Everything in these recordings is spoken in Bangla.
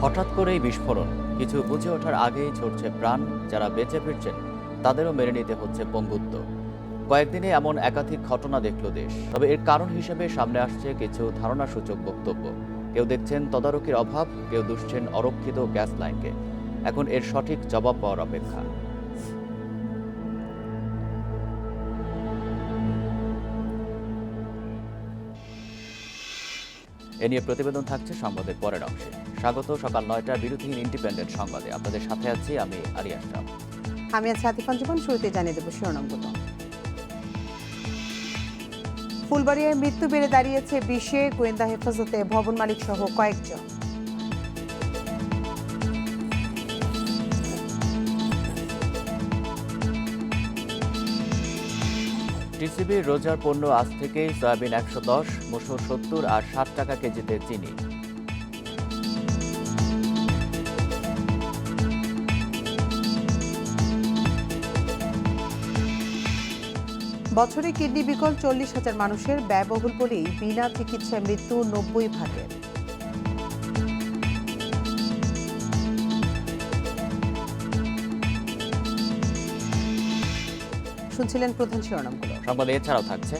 হঠাৎ করেই বিস্ফোরণ, কিছু বুঝে ওঠার আগেই ঝরছে প্রাণ। যারা বেঁচে ফিরছেন তাদেরও মেনে নিতে হচ্ছে পঙ্গুত্ব। কয়েকদিনে এমন একাধিক ঘটনা দেখল দেশ। তবে এর কারণ হিসেবে সামনে আসছে কিছু ধারণাসূচক বক্তব্য। কেউ দেখছেন তদারকির অভাব, কেউ দুষছেন অরক্ষিত গ্যাস লাইনকে। এখন এর সঠিক জবাব পাওয়ার অপেক্ষা। এ নিয়ে প্রতিবেদন থাকছে সংবাদের পরের অংশে। স্বাগত সকাল ৯টার বিরতিহীন ইন্ডিপেন্ডেন্ট সংবাদে। আপনাদের সাথে আছি আমি আলী আশরাফ। আমি আছি আতিফান জীবন। শুরুতে জানিয়ে দেব শিরোনামগুলো। ফুলবাড়িয়ায় মৃত্যু বেড়ে দাঁড়িয়েছে 20-এ, গোয়েন্দা হেফাজতে ভবন মালিক সহ কয়েকজন। টিসিবির রোজার পণ্য আজ থেকেই সয়াবিন ১১০, মসুর ৭০ আর ৬০ টাকা কেজিতে চিনি। বছরে কিডনি বিকল 40,000 মানুষের, ব্যয়বহুল বলেই বিনা চিকিৎসায় মৃত্যু 90 ভাগের। শুনছিলেন প্রধান শিরোনামগুলো। সংবাদে এছাড়াও থাকছে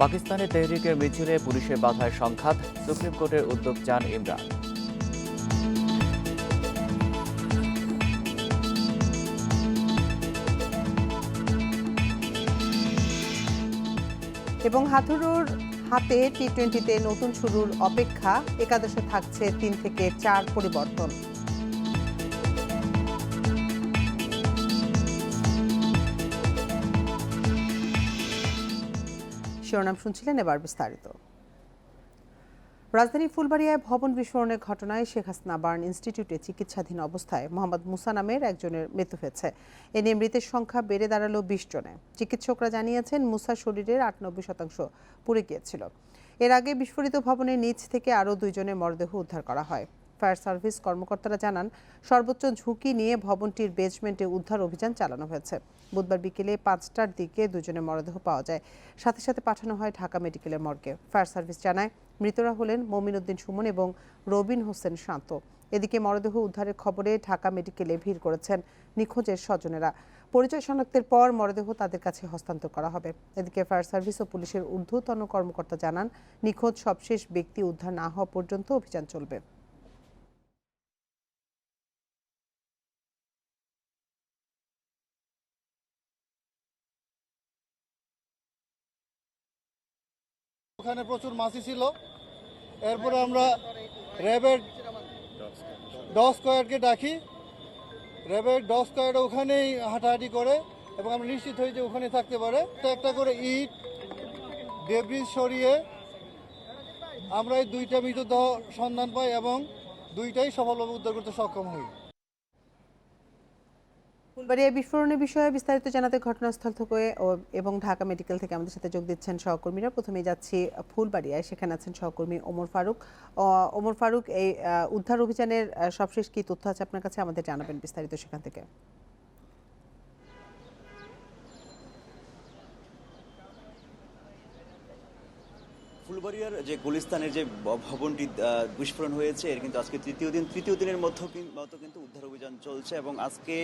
পাকিস্তানে তেহরিকের মিছিলে পুলিশের বাধায় সংঘাত, সুপ্রিম কোর্টের উদ্যোগ চান ইমরান। এবং হাথুরুর হাতে টি-20তে নতুন শুরুর অপেক্ষা, একাদশে থাকছে 3 থেকে 4 পরিবর্তন। শিরোনাম শুনছিলেন, এবার বিস্তারিত। রাজধানী ফুলবাড়িয়ায় ভবন বিস্ফোরণের ঘটনায় শেখ হাসিনা বার্ন ইনস্টিটিউটে চিকিৎসাধীন অবস্থায় মোহাম্মদ মুসা নামের একজনের মৃত্যু হয়েছে। এ নিয়ে মৃতের সংখ্যা বেড়ে দাঁড়ালো 20 জনে। চিকিৎসকরা জানিয়েছেন মুসার শরীরের 98% পুড়ে গিয়েছিল। এর আগে বিস্ফোরিত ভবনের নিচ থেকে আরও 2 জনের মরদেহ উদ্ধার করা হয়। ফায়ার সার্ভিস কর্মকর্তারা জানান, সর্বোচ্চ ঝুঁকি নিয়ে ভবনটির বেজমেন্টে উদ্ধার অভিযান চালানো হয়েছে। বুধবার বিকেলে 5টার দিকে 2 জনের মরদেহ পাওয়া যায়। সাথে সাথে পাঠানো হয় ঢাকা মেডিকেলের মর্গে। ফায়ার সার্ভিস জানায়, মৃতরা হলেন মমিন উদ্দিন সুমন এবং রবিন হোসেন শান্ত। এদিকে মরদেহ উদ্ধারের খবরে ঢাকা মেডিকেলে ভিড় করেছেন নিখোঁজের স্বজনেরা। পরিচয় শনাক্তের পর মরদেহ তাদের কাছে হস্তান্তর করা হবে। এদিকে ফায়ার সার্ভিস ও পুলিশের ঊর্ধ্বতন কর্মকর্তা জানান, নিখোঁজ সবশেষ ব্যক্তি উদ্ধার না হওয়া পর্যন্ত অভিযান চলবে। ওখানে প্রচুর মাছি ছিল। এরপরে আমরা র্যাবের ডগ স্কোয়াডকে ডাকি। র্যাবের ডগ স্কোয়াড ওখানেই হাঁটাহাঁটি করে এবং আমরা নিশ্চিত হই যে ওখানে থাকতে পারে। একটা করে ইট ডেব্রিজ সরিয়ে আমরা এই 2টা মৃতদেহ সন্ধান পাই এবং 2টাই সফলভাবে উদ্ধার করতে সক্ষম হই। ফুলবাড়িয়া বিস্ফোরণের বিষয়ে বিস্তারিত জানাতে ঘটনাস্থল থেকে এবং ঢাকা মেডিকেল থেকে আমাদের সাথে যোগ দিচ্ছেন সহকর্মীরা। প্রথমেই যাচ্ছি ফুলবাড়িয়ায়, সেখানে আছেন সহকর্মী ওমর ফারুক। ওমর ফারুক, এই উদ্ধার অভিযানের সবশেষ কি তথ্য আছে আপনার কাছে, আমাদের জানাবেন বিস্তারিত সেখান থেকে। ফুলবাড়িয়ার যে গুলিস্তানের যে ভবনটি বিস্ফোরণ হয়েছে, এর কিন্তু আজকে তৃতীয় দিনের মতো কিন্তু উদ্ধার অভিযান চলছে। এবং আজকে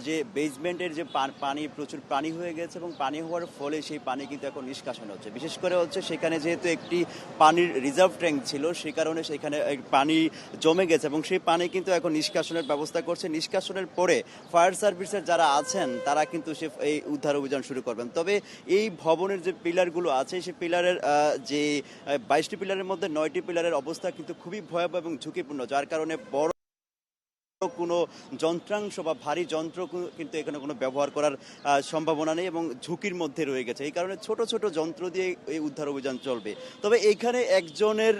যে বেসমেন্টের যে পানি, প্রচুর পানি হয়ে গেছে এবং পানি হওয়ার ফলে সেই পানি কিন্তু এখন নিষ্কাশন হচ্ছে। বিশেষ করে হচ্ছে সেখানে যেহেতু একটি পানির রিজার্ভ ট্যাঙ্ক ছিল, সেই কারণে সেখানে পানি জমে গেছে এবং সেই পানি কিন্তু এখন নিষ্কাশনের ব্যবস্থা করছে। নিষ্কাশনের পরে ফায়ার সার্ভিসের যারা আছেন তারা কিন্তু এই উদ্ধার অভিযান শুরু করবেন। তবে এই ভবনের যে পিলারগুলো আছে, সেই পিলারের যে 22টি পিলারের মধ্যে 9টি পিলারের অবস্থা কিন্তু খুবই ভয়াবহ এবং ঝুঁকিপূর্ণ, যার কারণে বড় কোনো যন্ত্রাংশ বা ভারী যন্ত্র কিন্তু এখানে কোনো ব্যবহার করার সম্ভাবনা নেই এবং ঝুঁকির মধ্যে রয়ে গেছে। এই কারণে ছোট ছোট যন্ত্র দিয়ে এই উদ্ধার অভিযান চলবে। তবে এইখানে একজনের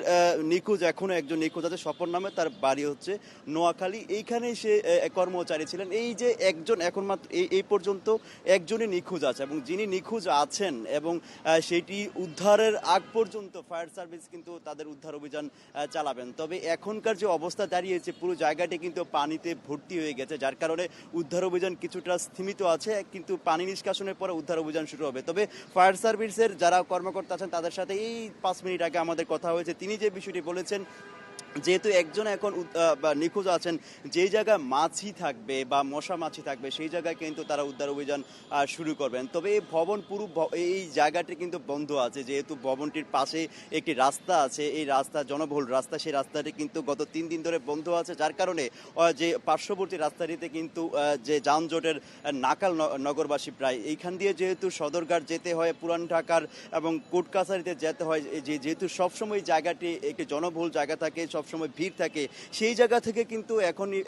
নিখোঁজ, এখনো একজন নিখোঁজ আছে স্বপন নামে, তার বাড়ি হচ্ছে নোয়াখালী। এইখানে সে কর্মচারী ছিলেন। এই যে একজন, এখন মাত্র এই পর্যন্ত একজনই নিখোঁজ আছে এবং যিনি নিখোঁজ আছেন এবং সেটি উদ্ধারের আগ পর্যন্ত ফায়ার সার্ভিস কিন্তু তাদের উদ্ধার অভিযান চালাবেন। তবে এখনকার যে অবস্থা দাঁড়িয়েছে, পুরো জায়গাটি কিন্তু পানিতে ভর্তি হয়ে গেছে, যার কারণে উদ্ধার অভিযান কিছুটা স্থিমিত আছে, কিন্তু পানি নিষ্কাশনের পরে উদ্ধার অভিযান শুরু হবে। তবে ফায়ার সার্ভিসের যারা কর্মকর্তা আছেন তাদের সাথে এই 5 মিনিট আগে আমাদের কথা হয়েছে। তিনি যে বিষয়টি বলেছেন যেহেতু একজন এখন নিখোঁজ আছেন, যেই জায়গায় মাছি থাকবে বা মশা মাছি থাকবে সেই জায়গায় কিন্তু তারা উদ্ধার অভিযান শুরু করবেন। তবে এই ভবন এই জায়গাটি কিন্তু বন্ধ আছে, যেহেতু ভবনটির পাশে একটি রাস্তা আছে, এই রাস্তা জনবহুল রাস্তা, সেই রাস্তাটি কিন্তু গত 3 দিন ধরে বন্ধ আছে, যার কারণে যে পার্শ্ববর্তী রাস্তাটিতে কিন্তু যে যানজটের নাকাল নগরবাসী প্রায়। এইখান দিয়ে যেহেতু সদরঘাট যেতে হয়, পুরান ঢাকার এবং কোর্ট কাছারিতে যেতে হয়, যেহেতু সবসময় জায়গাটি একটি জনবহুল জায়গা থাকে, সবসময় ভিড় থাকে, সেই জায়গা থেকে কিন্তু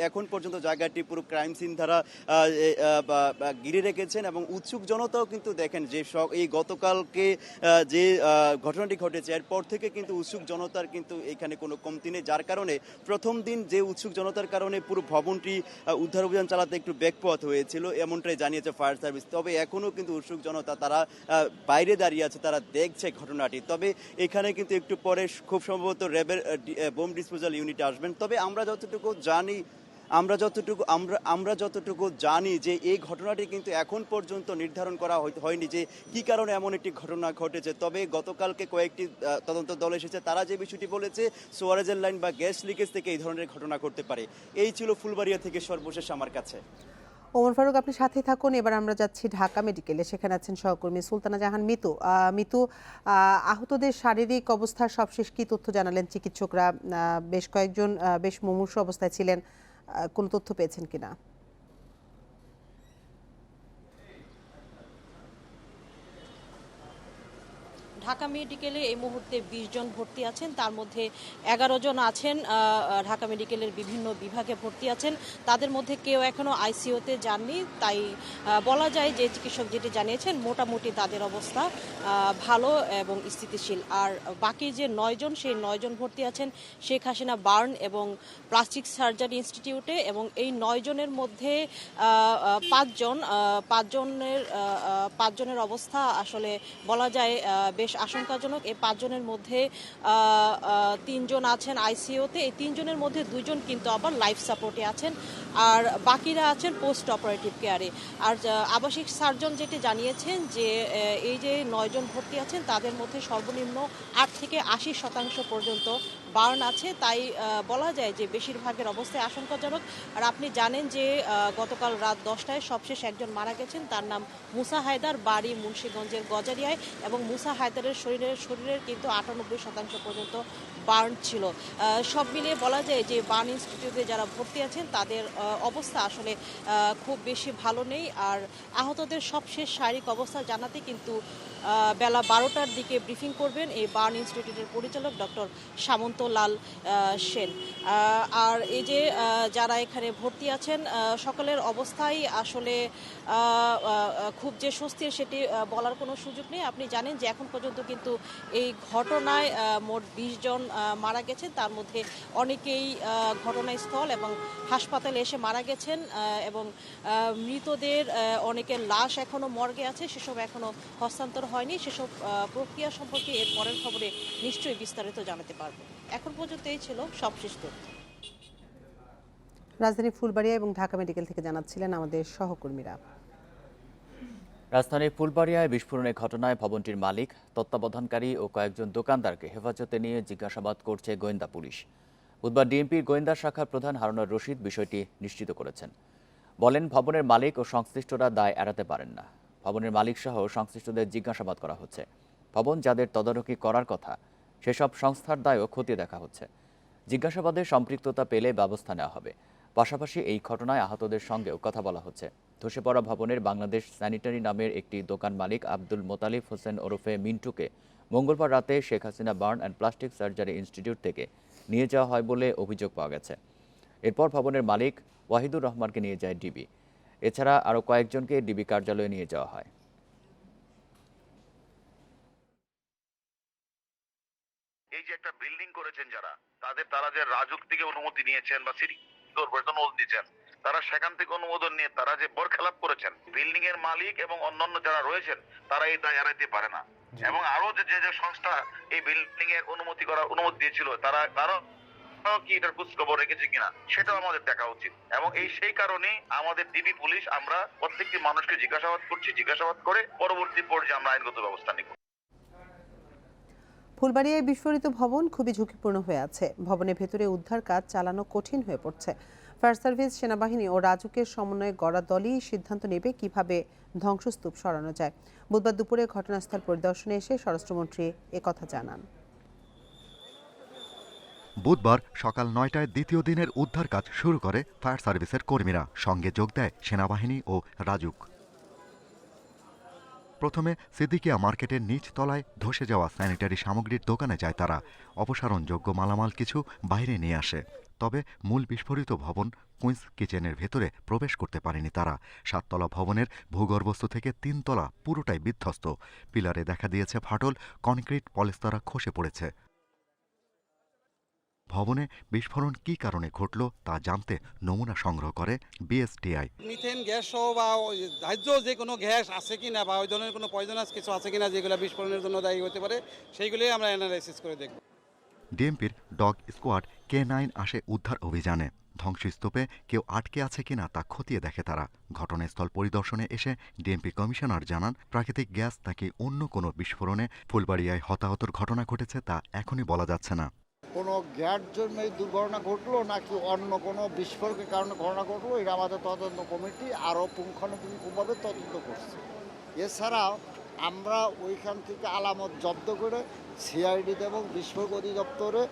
এখন পর্যন্ত জায়গাটি পুরো ক্রাইম সিন দ্বারা ঘিরে রেখেছেন। এবং উৎসুক জনতাও কিন্তু দেখেন যে এই গতকালকে যে ঘটনাটি ঘটেছে এরপর থেকে কিন্তু উৎসুক জনতার কিন্তু এখানে কোনো কমতি নেই, যার কারণে প্রথম দিন যে উৎসুক জনতার কারণে পুরো ভবনটি উদ্ধার অভিযান চালাতে একটু ব্যাকপথ হয়েছিল এমনটাই জানিয়েছে ফায়ার সার্ভিস। তবে এখনও কিন্তু উৎসুক জনতা তারা বাইরে দাঁড়িয়ে আছে, তারা দেখছে ঘটনাটি। তবে এখানে কিন্তু একটু পরে খুব সম্ভবত র্যাবের বোম ডিসপোজাল ইউনিট আসবেন। তবে আমরা যতটুকু জানি যে এই ঘটনাটি কিন্তু এখন পর্যন্ত নির্ধারণ করা হয়নি যে কি কারণে এমন একটি ঘটনা ঘটেছে। তবে গতকালকে কয়েকটি তদন্ত দল এসেছে, তারা যে বিষয়টি বলেছে সোয়ারেজের লাইন বা গ্যাস লিকেজ থেকে এই ধরনের ঘটনা ঘটতে পারে। এই ছিল ফুলবাড়িয়া থেকে সর্বশেষ আমার কাছে। ওমর ফারুক, আপনি সাথে থাকুন। এবার আমরা যাচ্ছি ঢাকা মেডিকেলে, সেখানে আছেন সহকর্মী সুলতানা জাহান মিতু। মিতু, আহতদের শারীরিক অবস্থার সবশেষ কি তথ্য জানালেন চিকিৎসকরা? বেশ কয়েকজন বেশ মুমূর্ষু অবস্থায় ছিলেন, কোনো তথ্য পেয়েছেন কিনা? ঢাকা মেডিকেলে এই মুহূর্তে 20 জন ভর্তি আছেন, তার মধ্যে 11 জন আছেন ঢাকা মেডিকেলের বিভিন্ন বিভাগে ভর্তি আছেন। তাদের মধ্যে কেউ এখনো আইসিইউতে যাননি, তাই বলা যায় যে চিকিৎসক যেটি জানিয়েছেন মোটামুটি তাদের অবস্থা ভালো এবং স্থিতিশীল। আর বাকি যে 9 জন, সেই 9 জন ভর্তি আছেন শেখ হাসিনা বার্ন এবং প্লাস্টিক সার্জারি ইনস্টিটিউটে। এবং এই 9 জনের মধ্যে 5 জনের অবস্থা আসলে বলা যায় বেশ আশঙ্কাজনক। এই 5 জনের মধ্যে 3 জন আছেন আইসিইউতে, এই 3 জনের মধ্যে 2 জন কিন্তু আবার লাইফ সাপোর্টে আছেন, আর বাকিরা আছেন পোস্ট অপারেটিভ কেয়ারে। আর আবাসিক সার্জন যেটি জানিয়েছেন যে এই যে 9 জন ভর্তি আছেন তাদের মধ্যে সর্বনিম্ন 8 থেকে 80% পর্যন্ত বার্ন আছে, তাই বলা যায় যে বেশিরভাগের অবস্থায় আশঙ্কাজনক। আর আপনি জানেন যে গতকাল রাত 10টায় সবশেষ একজন মারা গেছেন, তার নাম মুসা হায়দার, বাড়ি মুন্সিগঞ্জের গজারিয়ায়। এবং মুসা হায়দারের শরীরের কিন্তু 98% পর্যন্ত বার্ন ছিল। সব মিলিয়ে বলা যায় যে বার্ন ইনস্টিটিউটে যারা ভর্তি আছেন তাদের অবস্থা আসলে খুব বেশি ভালো নেই। আর আহতদের সবশেষ শারীরিক অবস্থা জানাতে কিন্তু বেলা 12টার দিকে ব্রিফিং করবেন এই বার্ন ইনস্টিটিউটের পরিচালক ডক্টর সামন্ত লাল সেন। আর এই যে যারা এখানে ভর্তি আছেন সকলের অবস্থাই আসলে খুব যে স্বস্তির সেটি বলার কোনো সুযোগ নেই। আপনি জানেন যে এখন পর্যন্ত কিন্তু এই ঘটনায় মোট 20 জন মারা গেছেন, তার মধ্যে অনেকেই ঘটনাস্থল এবং হাসপাতালে এসে মারা গেছেন। এবং মৃতদের অনেকের লাশ এখনো মর্গে আছে, সেসব এখনো হস্তান্তর হয়নি। সেসব প্রক্রিয়া সম্পর্কে এর পরের খবরে নিশ্চয়ই বিস্তারিত জানাতে পারবো। এখন পর্যন্ত এই ছিল সবশেষ তথ্য। রাজধানী ফুলবাড়িয়া এবং ঢাকা মেডিকেল থেকে জানাচ্ছিলেন আমাদের সহকর্মীরা। রাজধানীর ফুলবাড়িয়ায় বিস্ফোরণের ঘটনায় ভবনটির মালিক, তত্ত্বাবধানকারী ও কয়েকজন দোকানদারকে হেফাজতে নিয়ে জিজ্ঞাসাবাদ করছে গোয়েন্দা পুলিশ। বুধবার ডিএমপির গোয়েন্দা শাখার প্রধান হারুনুর রশিদ বিষয়টি নিশ্চিত করেছেন। বলেন, ভবনের মালিক ও সংশ্লিষ্টরা দায় এড়াতে পারেন না। ভবনের মালিক সহ সংশ্লিষ্টদের জিজ্ঞাসাবাদ করা হচ্ছে। ভবন যাদের তদারকি করার কথা সেসব সংস্থার দায়ও খতিয়ে দেখা হচ্ছে। জিজ্ঞাসাবাদে সম্পৃক্ততা পেলে ব্যবস্থা নেওয়া হবে। পাশাপাশি এই ঘটনায় আহতদের সঙ্গেও কথা বলা হচ্ছে। ধসে পড়া ভবনের বাংলাদেশ স্যানিটারি নামের একটি দোকান মালিক আব্দুল মোতালিব হোসেন ওরফে মিন্টুকে মঙ্গলবার রাতে Sheikh Hasina burn and plastic surgery institute থেকে নিয়ে যাওয়া হয় বলে অভিযোগ পাওয়া গেছে। এরপর ভবনের মালিক ওয়াহিদুর রহমানকে নিয়ে যায় ডিবি। এছাড়া আরও কয়েকজনকে ডিবি কার্যালয়ে নিয়ে যাওয়া হয়। এই যে একটা বিল্ডিং করেছেন যারা, তারা যে রাজুক থেকে অনুমতি নিয়েছেন বা সিটি কর্পোরেশন অনুমতি দিয়েছেন, তারা সেখান থেকে অনুমোদন নিয়ে তারা যে বরখেলাপ করেছেন, বিল্ডিং এর মালিক এবং অন্যান্য যারা রয়েছেন তারা এই দায় এড়াইতে পারে না। এবং আরো যে সংস্থা এই বিল্ডিং এর অনুমতি দিয়েছিল তারা কি এটার খোঁজ খবর রেখেছে কিনা সেটাও আমাদের দেখা উচিত। এবং সেই কারণে আমাদের ডিবি পুলিশ আমরা প্রত্যেকটি মানুষকে জিজ্ঞাসাবাদ করছি, জিজ্ঞাসাবাদ করে পরবর্তী পর্যায়ে আমরা আইনগত ব্যবস্থা নিব। ফুলবাড়িয়ায় বিস্ফোরিত ভবন খুবই ঝুঁকিপূর্ণ হয়ে আছে। ভবনের ভেতরে উদ্ধার কাজ চালানো কঠিন হয়ে পড়ছে। ফায়ার সার্ভিস, সেনাবাহিনী ও রাজুকের সমন্বয়ে গড়া দলই সিদ্ধান্ত নেবে কিভাবে ধ্বংসস্তূপ সরানো যায়। বুধবার দুপুরে ঘটনাস্থল পরিদর্শনে এসে স্বরাষ্ট্রমন্ত্রী একথা জানান। বুধবার সকাল ৯টায় দ্বিতীয় দিনের উদ্ধার কাজ শুরু করে ফায়ার সার্ভিসের কর্মীরা। সঙ্গে যোগ দেয় সেনাবাহিনী ও রাজুক। প্রথমে সিদ্দিকিয়া মার্কেটের নিচ তলায় ধসে যাওয়া স্যানিটারি সামগ্রীর দোকানে যায় তারা। অপসারণযোগ্য মালামাল কিছু বাইরে নিয়ে আসে। তবে মূল বিস্ফোরিত ভবন কুইন্স কিচেনের ভেতরে প্রবেশ করতে পারেনি তারা। ৭ তলা ভবনের ভূগর্ভস্থ থেকে ৩ তলা পুরোটাই বিধ্বস্ত। পিলারে দেখা দিয়েছে ফাটল, কনক্রিট পলেস্তারা খসে পড়েছে। ভবনে বিস্ফোরণ কী কারণে ঘটল তা জানতে নমুনা সংগ্রহ করে বিএসটিআই। মিথেন গ্যাস সহ বা ধার্য যে কোনো গ্যাস আছে কিনা বা ওই ধরনের কোনো পয়জনাস কিছু আছে কিনা যেগুলো বিস্ফোরণের জন্য দায়ী হতে পারে, সেইগুলোই আমরা অ্যানালাইসিস করে দেখব। ডিএমপির ডগ স্কোয়াড K9 আসে উদ্ধার অভিযানে। ধ্বংসস্তূপে কেউ আটকে আছে কিনা তা খতিয়ে দেখে তারা। ঘটনাস্থল পরিদর্শনে এসে ডিএমপি কমিশনার জানান, প্রাকৃতিক গ্যাস নাকি অন্য কোনো বিস্ফোরণে ফুলবাড়িয়ায় হতাহতর ঘটনা ঘটেছে তা এখনই বলা যাচ্ছে না। কোনো গ্যাস জন্য এই দুর্ঘটনা ঘটলো নাকি অন্য কোনো বিস্ফোরণের কারণে ঘটনা ঘটলো, এটা আমাদের তদন্ত কমিটি আরও পুঙ্খানুপুঙ্খভাবে তদন্ত করছে। এছাড়াও আমরা ওইখান থেকে আলামত জব্দ করে সিআইডি এবং বিস্ফোরক অধিদপ্তরে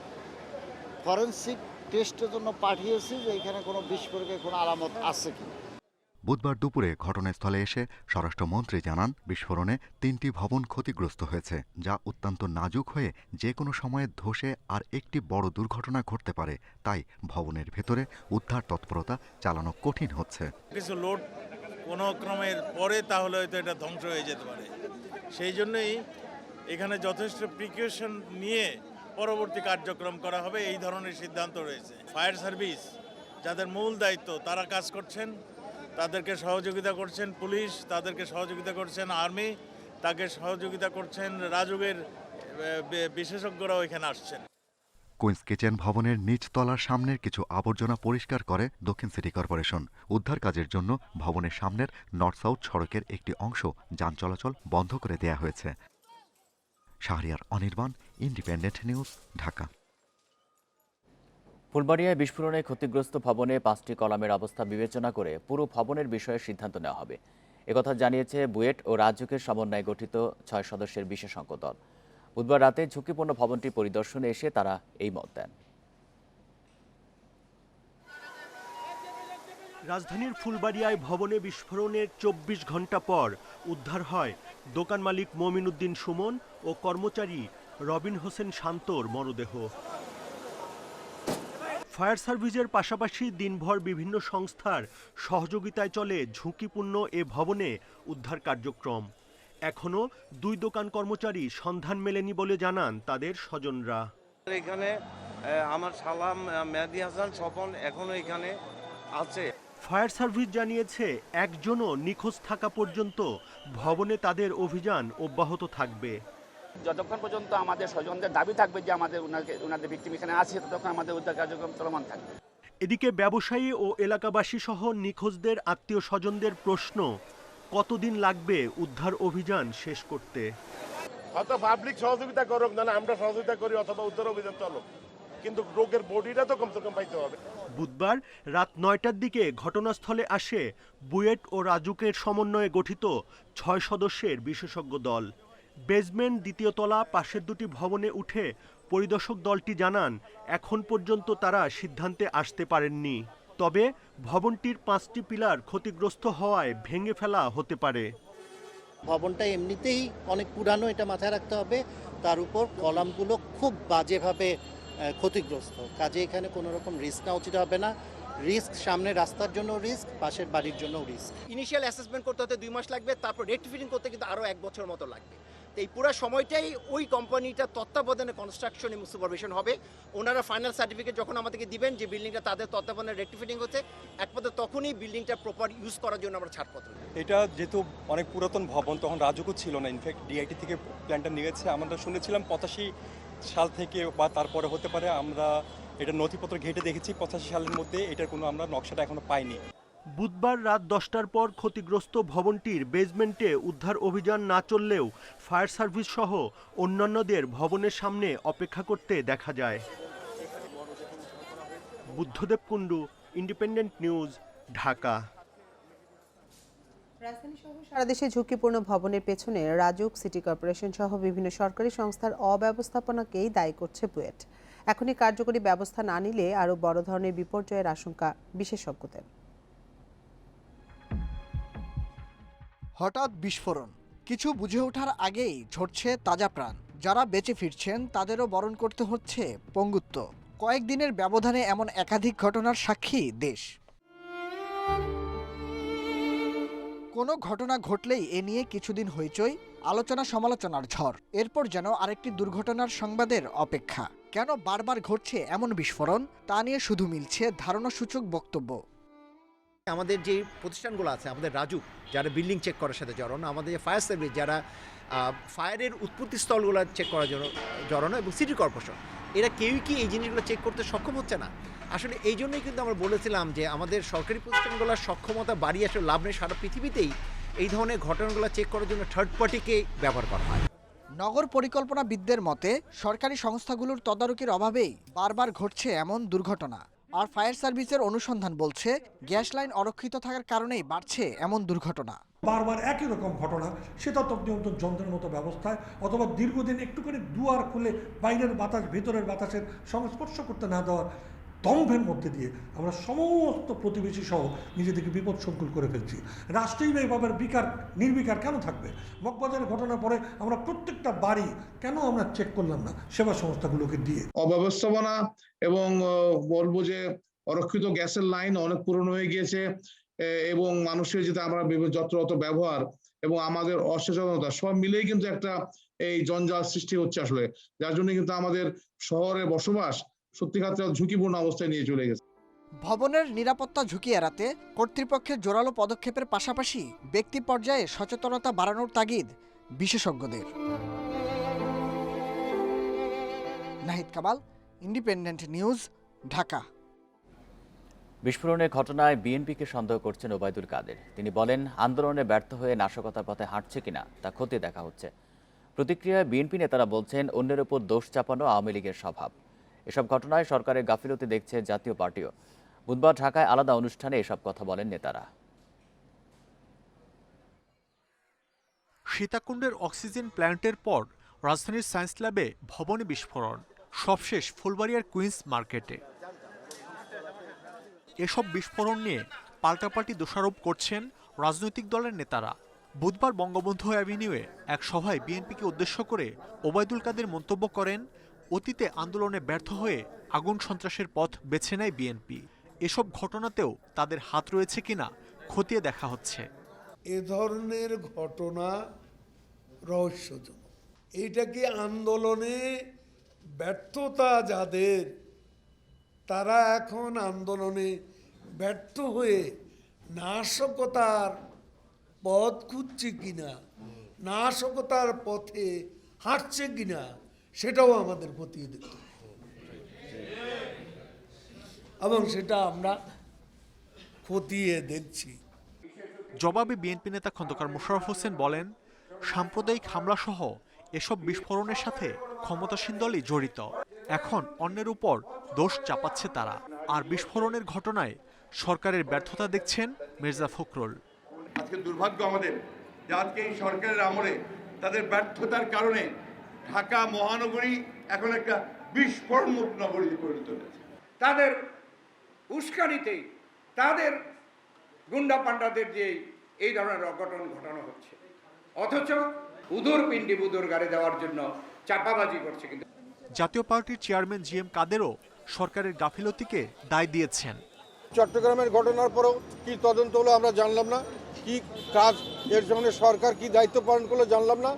ফরেনসিক টেস্টের জন্য পাঠিয়েছি যে এখানে কোনো বিস্ফোরকের কোনো আলামত আছে কি। বুধবার দুপুরে ঘটনাস্থলে এসে স্বরাষ্ট্রমন্ত্রী জানান, বিস্ফোরণে ৩টি ভবন ক্ষতিগ্রস্ত হয়েছে, যা অত্যন্ত নাজুক হয়ে যে কোনো সময়ে ধসে আর একটি বড় দুর্ঘটনা ঘটতে পারে। তাই ভবনের ভেতরে উদ্ধার তৎপরতা চালানো কঠিন হচ্ছে। কিছু লোড কোনো ক্রমের পরে তাহলে হয়তো এটা ধ্বংস হয়ে যেতে পারে। সেই জন্যই এখানে যথেষ্ট প্রিকশন নিয়ে পরবর্তী কার্যক্রম করা হবে, এই ধরনের সিদ্ধান্ত রয়েছে। ফায়ার সার্ভিস যাদের মূল দায়িত্ব তারা কাজ করছেন, তাদেরকে সহযোগিতা করছেন পুলিশ, তাদেরকে সহযোগিতা করছেন আর্মি, তাকে সহযোগিতা করছেন রাজুকের বিশেষজ্ঞরাও এখানে আসছেন। কুইন্স কিচেন ভবনের নিচ তলার সামনের কিছু আবর্জনা পরিষ্কার করে দক্ষিণ সিটি কর্পোরেশন। উদ্ধার কাজের জন্য ভবনের সামনের নর্থ সাউথ সড়কের একটি অংশ যান চলাচল বন্ধ করে দেয়া হয়েছে। Shahriar Anirban, Independent News, Dhaka. ফুলবাড়িয়ায় বিস্ফোরণে ক্ষতিগ্রস্ত ভবনে 5টি কলামের অবস্থা বিবেচনা করে পুরো ভবনের বিষয়ে সিদ্ধান্ত নেওয়া হবে। একথা জানিয়েছে বুয়েট ও রাজুকের সমন্বয়ে গঠিত 6 সদস্যের বিশেষজ্ঞ দল। বুধবার রাতে ঝুঁকিপূর্ণ ভবনটি পরিদর্শনে এসে তারা এই মত দেন। রাজধানীর ফুলবাড়িয়ায় ভবনে বিস্ফোরণের 24 ঘণ্টা পর উদ্ধার হয় দোকান মালিক মমিন উদ্দিন সুমন ও কর্মচারী রবিন হোসেন শান্তর মরদেহ। ফায়ার সার্ভিসের পাশাপাশি দিনভর বিভিন্ন সংস্থার সহযোগিতায় চলে ঝুঁকিপূর্ণ এ ভবনে উদ্ধার কার্যক্রম। এখনও 2 দোকান কর্মচারী সন্ধান মেলেনি বলে জানান তাদের স্বজনরা। এখানে আমার সালাম মেহেদি হাসান স্বপন এখনো এখানে আছে। ফায়ার সার্ভিস জানিয়েছে, একজনও নিখোঁজ থাকা পর্যন্ত ভবনে তাদের অভিযান অব্যাহত থাকবে। যতক্ষণ পর্যন্ত আমাদের স্বজনদের দাবি থাকবে যে ওনাদের ভিকটিম এখানে আছে, ততক্ষণ আমাদের উদ্ধার কার্যক্রম চলমান থাকবে। এদিকে ব্যবসায়ী ও এলাকাবাসী সহ নিখোঁজদের আত্মীয় স্বজনদের প্রশ্ন, কতদিন লাগবে উদ্ধার অভিযান শেষ করতে? হয়তো পাবলিক সহযোগিতা করুক, না আমরা সহযোগিতা করি, অথবা উদ্ধার অভিযান চলুক, কিন্তু রোগের বডিটা তো কমসে কম পাইতে হবে। বুধবার রাত 9টার দিকে ঘটনাস্থলে আসে বুয়েট ও রাজুকের সমন্বয়ে গঠিত 6 সদস্যের বিশেষজ্ঞ দল। বেসমেন্ট, দ্বিতীয় তলা, পাশের 2টি ভবনে উঠে পরিদর্শক দলটি জানান, এখন পর্যন্ত তারা সিদ্ধান্তে আসতে পারেননি। তবে ভবনটির 5টি পিলার ক্ষতিগ্রস্ত হওয়ায় ভেঙে ফেলা হতে পারে। ভবনটা এমনিতেই অনেক পুরানো, এটা মাথায় রাখতে হবে। তার উপর কলামগুলো খুব বাজেভাবে ক্ষতিগ্রস্ত, কাজে এখানে কোনো রকম রিস্ক নেওয়া উচিত হবে না। রিস্ক সামনে রাস্তার জন্য রিস্ক, পাশের বাড়ির জন্য রিস্ক। ইনিশিয়াল অ্যাসেসমেন্ট করতে হতে 2 মাস লাগবে, তারপর রেক্টিফিটিং করতে কিন্তু আরও 1 বছর মতো লাগবে। তো এই পুরো সময়টাই ওই কোম্পানিটা তত্ত্বাবধানে কনস্ট্রাকশন এবং সুপারভিশন হবে। ওনারা ফাইনাল সার্টিফিকেট যখন আমাদেরকে দিবেন যে বিল্ডিংটা তাদের তত্ত্বাবধানে রেক্টিফিটিং হচ্ছে, একমাত্র তখনই বিল্ডিংটা প্রপার ইউজ করার জন্য আমরা ছাড়পত্র। এটা যেহেতু অনেক পুরাতন ভবন, তখন রাজুকও ছিল না, ইনফ্যাক্ট ডিআইটি থেকে প্ল্যানটা নিয়েছে। আমরা শুনেছিলাম 85 সাল থেকে বা তারপরে হতে পারে। আমরা এটা নথিপত্র ঘেটে দেখেছি 85 সালের মধ্যে, এটার কোনো আমরা নকশাটা এখনো পাইনি। বুধবার রাত 10টার পর ক্ষতিগ্রস্ত ভবনটির বেসমেন্টে উদ্ধার অভিযান না চললেও ফায়ার সার্ভিস সহ অন্যান্যদের ভবনের সামনে অপেক্ষা করতে দেখা যায়। Buddhadeb Kundu, Independent News, Dhaka. রাজধানী সহ সারা দেশে ঝুঁকিপূর্ণ ভবনের পেছনে রাজুক, সিটি কর্পোরেশন সহ বিভিন্ন সরকারি সংস্থার অব্যবস্থাপনাকেই দায়ী করছে বুয়েট। এখনই কার্যকরী ব্যবস্থা না নিলে আরও বড় ধরনের বিপর্যয়ের আশঙ্কা বিশেষজ্ঞদের। হঠাৎ বিস্ফোরণ, কিছু বুঝে ওঠার আগেই ঝরছে তাজা প্রাণ। যারা বেঁচে ফিরছেন তাদেরও বরণ করতে হচ্ছে পঙ্গুত্ব। কয়েকদিনের ব্যবধানে এমন একাধিক ঘটনার সাক্ষী দেশ। কোনো ঘটনা ঘটলেই এ নিয়ে কিছুদিন হইচই, আলোচনা সমালোচনার ঝড়। এরপর যেন আরেকটি দুর্ঘটনার সংবাদের অপেক্ষা। কেন বারবার ঘটছে এমন বিস্ফোরণ, তা নিয়ে শুধু মিলছে ধারণাসূচক বক্তব্য। আমাদের যে প্রতিষ্ঠানগুলো আছে, আমাদের রাজুক যারা বিল্ডিং চেক করার সাথে জড়ানো, আমাদের ফায়ার সার্ভিস যারা ফায়ারের উৎপত্তি স্থলগুলো চেক করার জন্য জড়ানো, এবং সিটি কর্পোরেশন, এরা কেউই কি এই জিনিসগুলো চেক করতে সক্ষম হচ্ছে না। আসলে এই জন্যই কিন্তু আমরা বলেছিলাম যে আমাদের সরকারি প্রতিষ্ঠানগুলোর সক্ষমতা বাড়িয়ে আসলে লাভ নেই। সারা পৃথিবীতেই এই ধরনের ঘটনাগুলো চেক করার জন্য থার্ড পার্টিকে ব্যবহার করা হয়। নগর পরিকল্পনাবিদদের মতে সরকারি সংস্থাগুলোর তদারকির অভাবেই বারবার ঘটছে এমন দুর্ঘটনা। আর ফায়ার সার্ভিসের অনুসন্ধান বলছে গ্যাস লাইন অরক্ষিত থাকার কারণেই বাড়ছে এমন দুর্ঘটনা। বারবার একই রকম ঘটনা, শীতাতপ নিয়ন্ত্রণ যন্ত্রের মতো ব্যবস্থায় অথবা দীর্ঘদিন একটুখানি দুয়ার খুলে বাইরের বাতাস ভেতরের বাতাসের সংস্পর্শ করতে না দেওয়ার দম্ভের মধ্যে দিয়ে আমরা সমস্ত প্রতিবেশী সহ নিজেদেরকে বিপদ সংকুল করে ফেলছি। রাষ্ট্রীয় এভাবে নির্বিকার কেন থাকবে? মগবাজারের ঘটনার পরে আমরা প্রত্যেকটা বাড়ি কেন আমরা চেক করলাম না সেবা সংস্থাগুলোকে দিয়ে? অব্যবস্থাপনা এবং বলবো যে অরক্ষিত গ্যাসের লাইন অনেক পুরনো হয়ে গিয়েছে, এবং মানুষের যেটা আমরা যত্রতত্র ব্যবহার এবং আমাদের অসচেতনতা সব মিলেই কিন্তু একটা এই জঞ্জাল সৃষ্টি হচ্ছে আসলে, যার জন্য কিন্তু আমাদের শহরে বসবাস সত্যিকার ঝুঁকিপূর্ণ অবস্থায় নিয়ে চলে গেছে। ভবনের নিরাপত্তা ঝুঁকি এড়াতে কর্তৃপক্ষের জোরালো পদক্ষেপের পাশাপাশি ব্যক্তি পর্যায়ে সচেতনতা বাড়ানোর তাগিদ বিশেষজ্ঞদের। Nahid Kamal, independent News, Dhaka. বিস্ফোরণের ঘটনায় বিএনপিকে সন্দেহ করছেন ওবায়দুল কাদের। তিনি বলেন, আন্দোলনে ব্যর্থ হয়ে নাশকতার পথে হাঁটছে কিনা তা খতিয়ে দেখা হচ্ছে। প্রতিক্রিয়ায় বিএনপি নেতারা বলছেন, অন্যের ওপর দোষ চাপানো আওয়ামী লীগের স্বভাব। এসব ঘটনায় সরকারের গাফিলতি দেখছে জাতীয় পার্টিও। বুধবার ঢাকায় আলাদা অনুষ্ঠানে এসব কথা বলেন নেতারা। সীতাকুণ্ডের অক্সিজেন প্ল্যান্টের পর রাজধানীর সায়েন্স ল্যাবে ভবনে বিস্ফোরণ, সবশেষ ফুলবাড়িয়ার কুইন্স মার্কেটে। এসব বিস্ফোরণ নিয়ে পাল্টাপাল্টি দোষারোপ করছেন রাজনৈতিক দলের নেতারা। বুধবার বঙ্গবন্ধু অ্যাভিনিউয়ে এক সভায় বিএনপিকে উদ্দেশ্য করে ওবায়দুল কাদের মন্তব্য করেন, অতীতে আন্দোলনে ব্যর্থ হয়ে আগুন সন্ত্রাসের পথ বেছে নেয় বিএনপি। এসব ঘটনাতেও তাদের হাত রয়েছে কিনা খতিয়ে দেখা হচ্ছে। এ ধরনের ঘটনা রহস্যজনক। এইটাকে আন্দোলনে ব্যর্থতা যাদের, তারা এখন আন্দোলনে ব্যর্থ হয়ে নাশকতার পথ খুঁজছে কিনা, নাশকতার পথে হাঁটছে কিনা, সেটাও আমাদের খতিয়ে দেখতে হবে, এবং সেটা আমরা খতিয়ে দেখছি। জবাবে বিএনপি নেতা খন্দকার মোশাররফ হোসেন বলেন, সাম্প্রদায়িক হামলাসহ এসব বিস্ফোরণের সাথে ক্ষমতাসীন দলই জড়িত। এখন অন্যের উপর দোষ চাপাচ্ছে তারা। আর বিস্ফোরণের ঘটনায় সরকারের ব্যর্থতা দেখছেন মির্জা ফখরুল। আজকে দুর্ভাগ্য আমাদের যে আজকে এই সরকারের আমলে তাদের ব্যর্থতার কারণে ঢাকা মহানগরী এখন একটা বিস্ফোরণ মুক্ত নগরীতে পরিণত হয়েছে। তাদের উস্কানিতে, তাদের গুন্ডা পান্ডাদের দিয়ে এই ধরনের অঘটন ঘটানো হচ্ছে, অথচ উদুর পিণ্ডি বুদুর গাড়ি দেওয়ার জন্য চাপাবাজি করছে। কিন্তু জাতীয় পার্টির চেয়ারম্যান জি এম কাদেরও সরকারের গাফিলতিকে দায় দিয়েছেন। চট্টগ্রামের ঘটনার পরেও কি তদন্ত হলো আমরা জানলাম না, কি কাজ এর জন্য সরকার কি দায়িত্ব পালন করলো জানলাম না।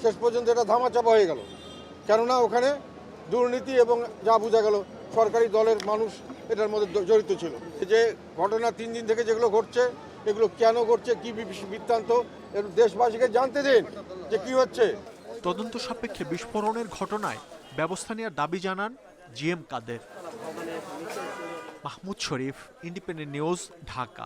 শেষ পর্যন্ত এটা ধামাচাপা হয়ে গেল, কেননা ওখানে দুর্নীতি এবং যা বোঝা গেল সরকারি দলের মানুষ এটার মধ্যে জড়িত ছিল। যে ঘটনা 3 দিন থেকে যেগুলো ঘটছে, এগুলো কেন ঘটছে, কি বৃত্তান্ত, দেশবাসীকে জানতে দিন যে কি হচ্ছে। তদন্ত সাপেক্ষে বিস্ফোরণের ঘটনায় ব্যবস্থা নেওয়ার দাবি জানান জি এম কাদের। মাহমুদ শরীফ, ইন্ডিপেন্ডেন্ট নিউজ, ঢাকা।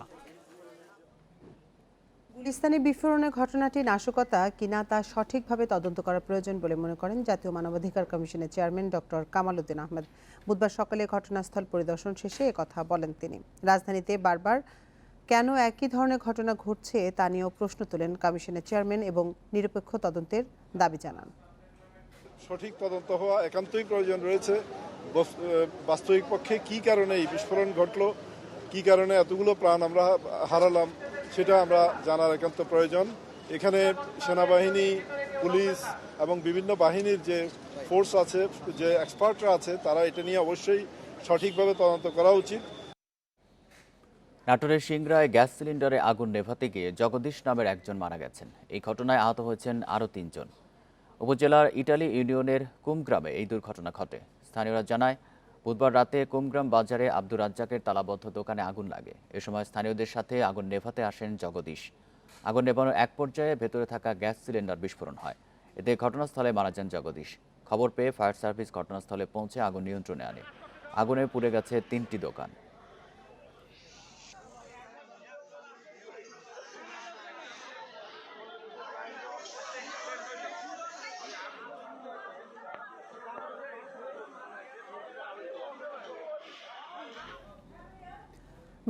পাকিস্তানি বিস্ফোরণের ঘটনাটি নাশকতা কিনা তা সঠিকভাবে তদন্ত করা প্রয়োজন বলে মনে করেন জাতীয় মানবাধিকার কমিশনের চেয়ারম্যান ডক্টর কামাল উদ্দিন আহমেদ। বুধবার সকালে ঘটনাস্থল পরিদর্শন শেষে একথা বলেন তিনি। রাজধানীতে বারবার কেন একই ধরনের ঘটনা ঘটছে তা নিয়েও প্রশ্ন তোলেন কমিশনের চেয়ারম্যান এবং নিরপেক্ষ তদন্তের দাবি জানান। সঠিক তদন্ত হওয়া একান্তই প্রয়োজন রয়েছে। বাস্তবিক পক্ষে কি কারণে এই বিস্ফোরণ ঘটলো, কি কারণে এতগুলো প্রাণ আমরা হারালাম, সেটা আমরা জানার একান্ত প্রয়োজন। এখানে সেনাবাহিনী, পুলিশ এবং বিভিন্ন বাহিনীর যে ফোর্স আছে, যে এক্সপার্টরা আছে, তারা এটা নিয়ে অবশ্যই সঠিকভাবে তদন্ত করা উচিত। নাটোরের সিংড়ায় গ্যাস সিলিন্ডারে আগুন নেভাতে গিয়ে জগদীশ নামের একজন মারা গেছেন। এই ঘটনায় আহত হয়েছেন আরও ৩ জন। উপজেলার ইটালি ইউনিয়নের কুমগ্রামে এই দুর্ঘটনা ঘটে। স্থানীয়রা জানায়, বুধবার রাতে কুমগ্রাম বাজারে আব্দুর রাজ্জাকের তালাবদ্ধ দোকানে আগুন লাগে। এ সময় স্থানীয়দের সাথে আগুন নেভাতে আসেন জগদীশ। আগুন নেভানোর এক পর্যায়ে ভেতরে থাকা গ্যাস সিলিন্ডার বিস্ফোরণ হয়। এতে ঘটনাস্থলে মারা যান জগদীশ। খবর পেয়ে ফায়ার সার্ভিস ঘটনাস্থলে পৌঁছে আগুন নিয়ন্ত্রণে আনে। আগুনে পুড়ে গেছে 3টি দোকান।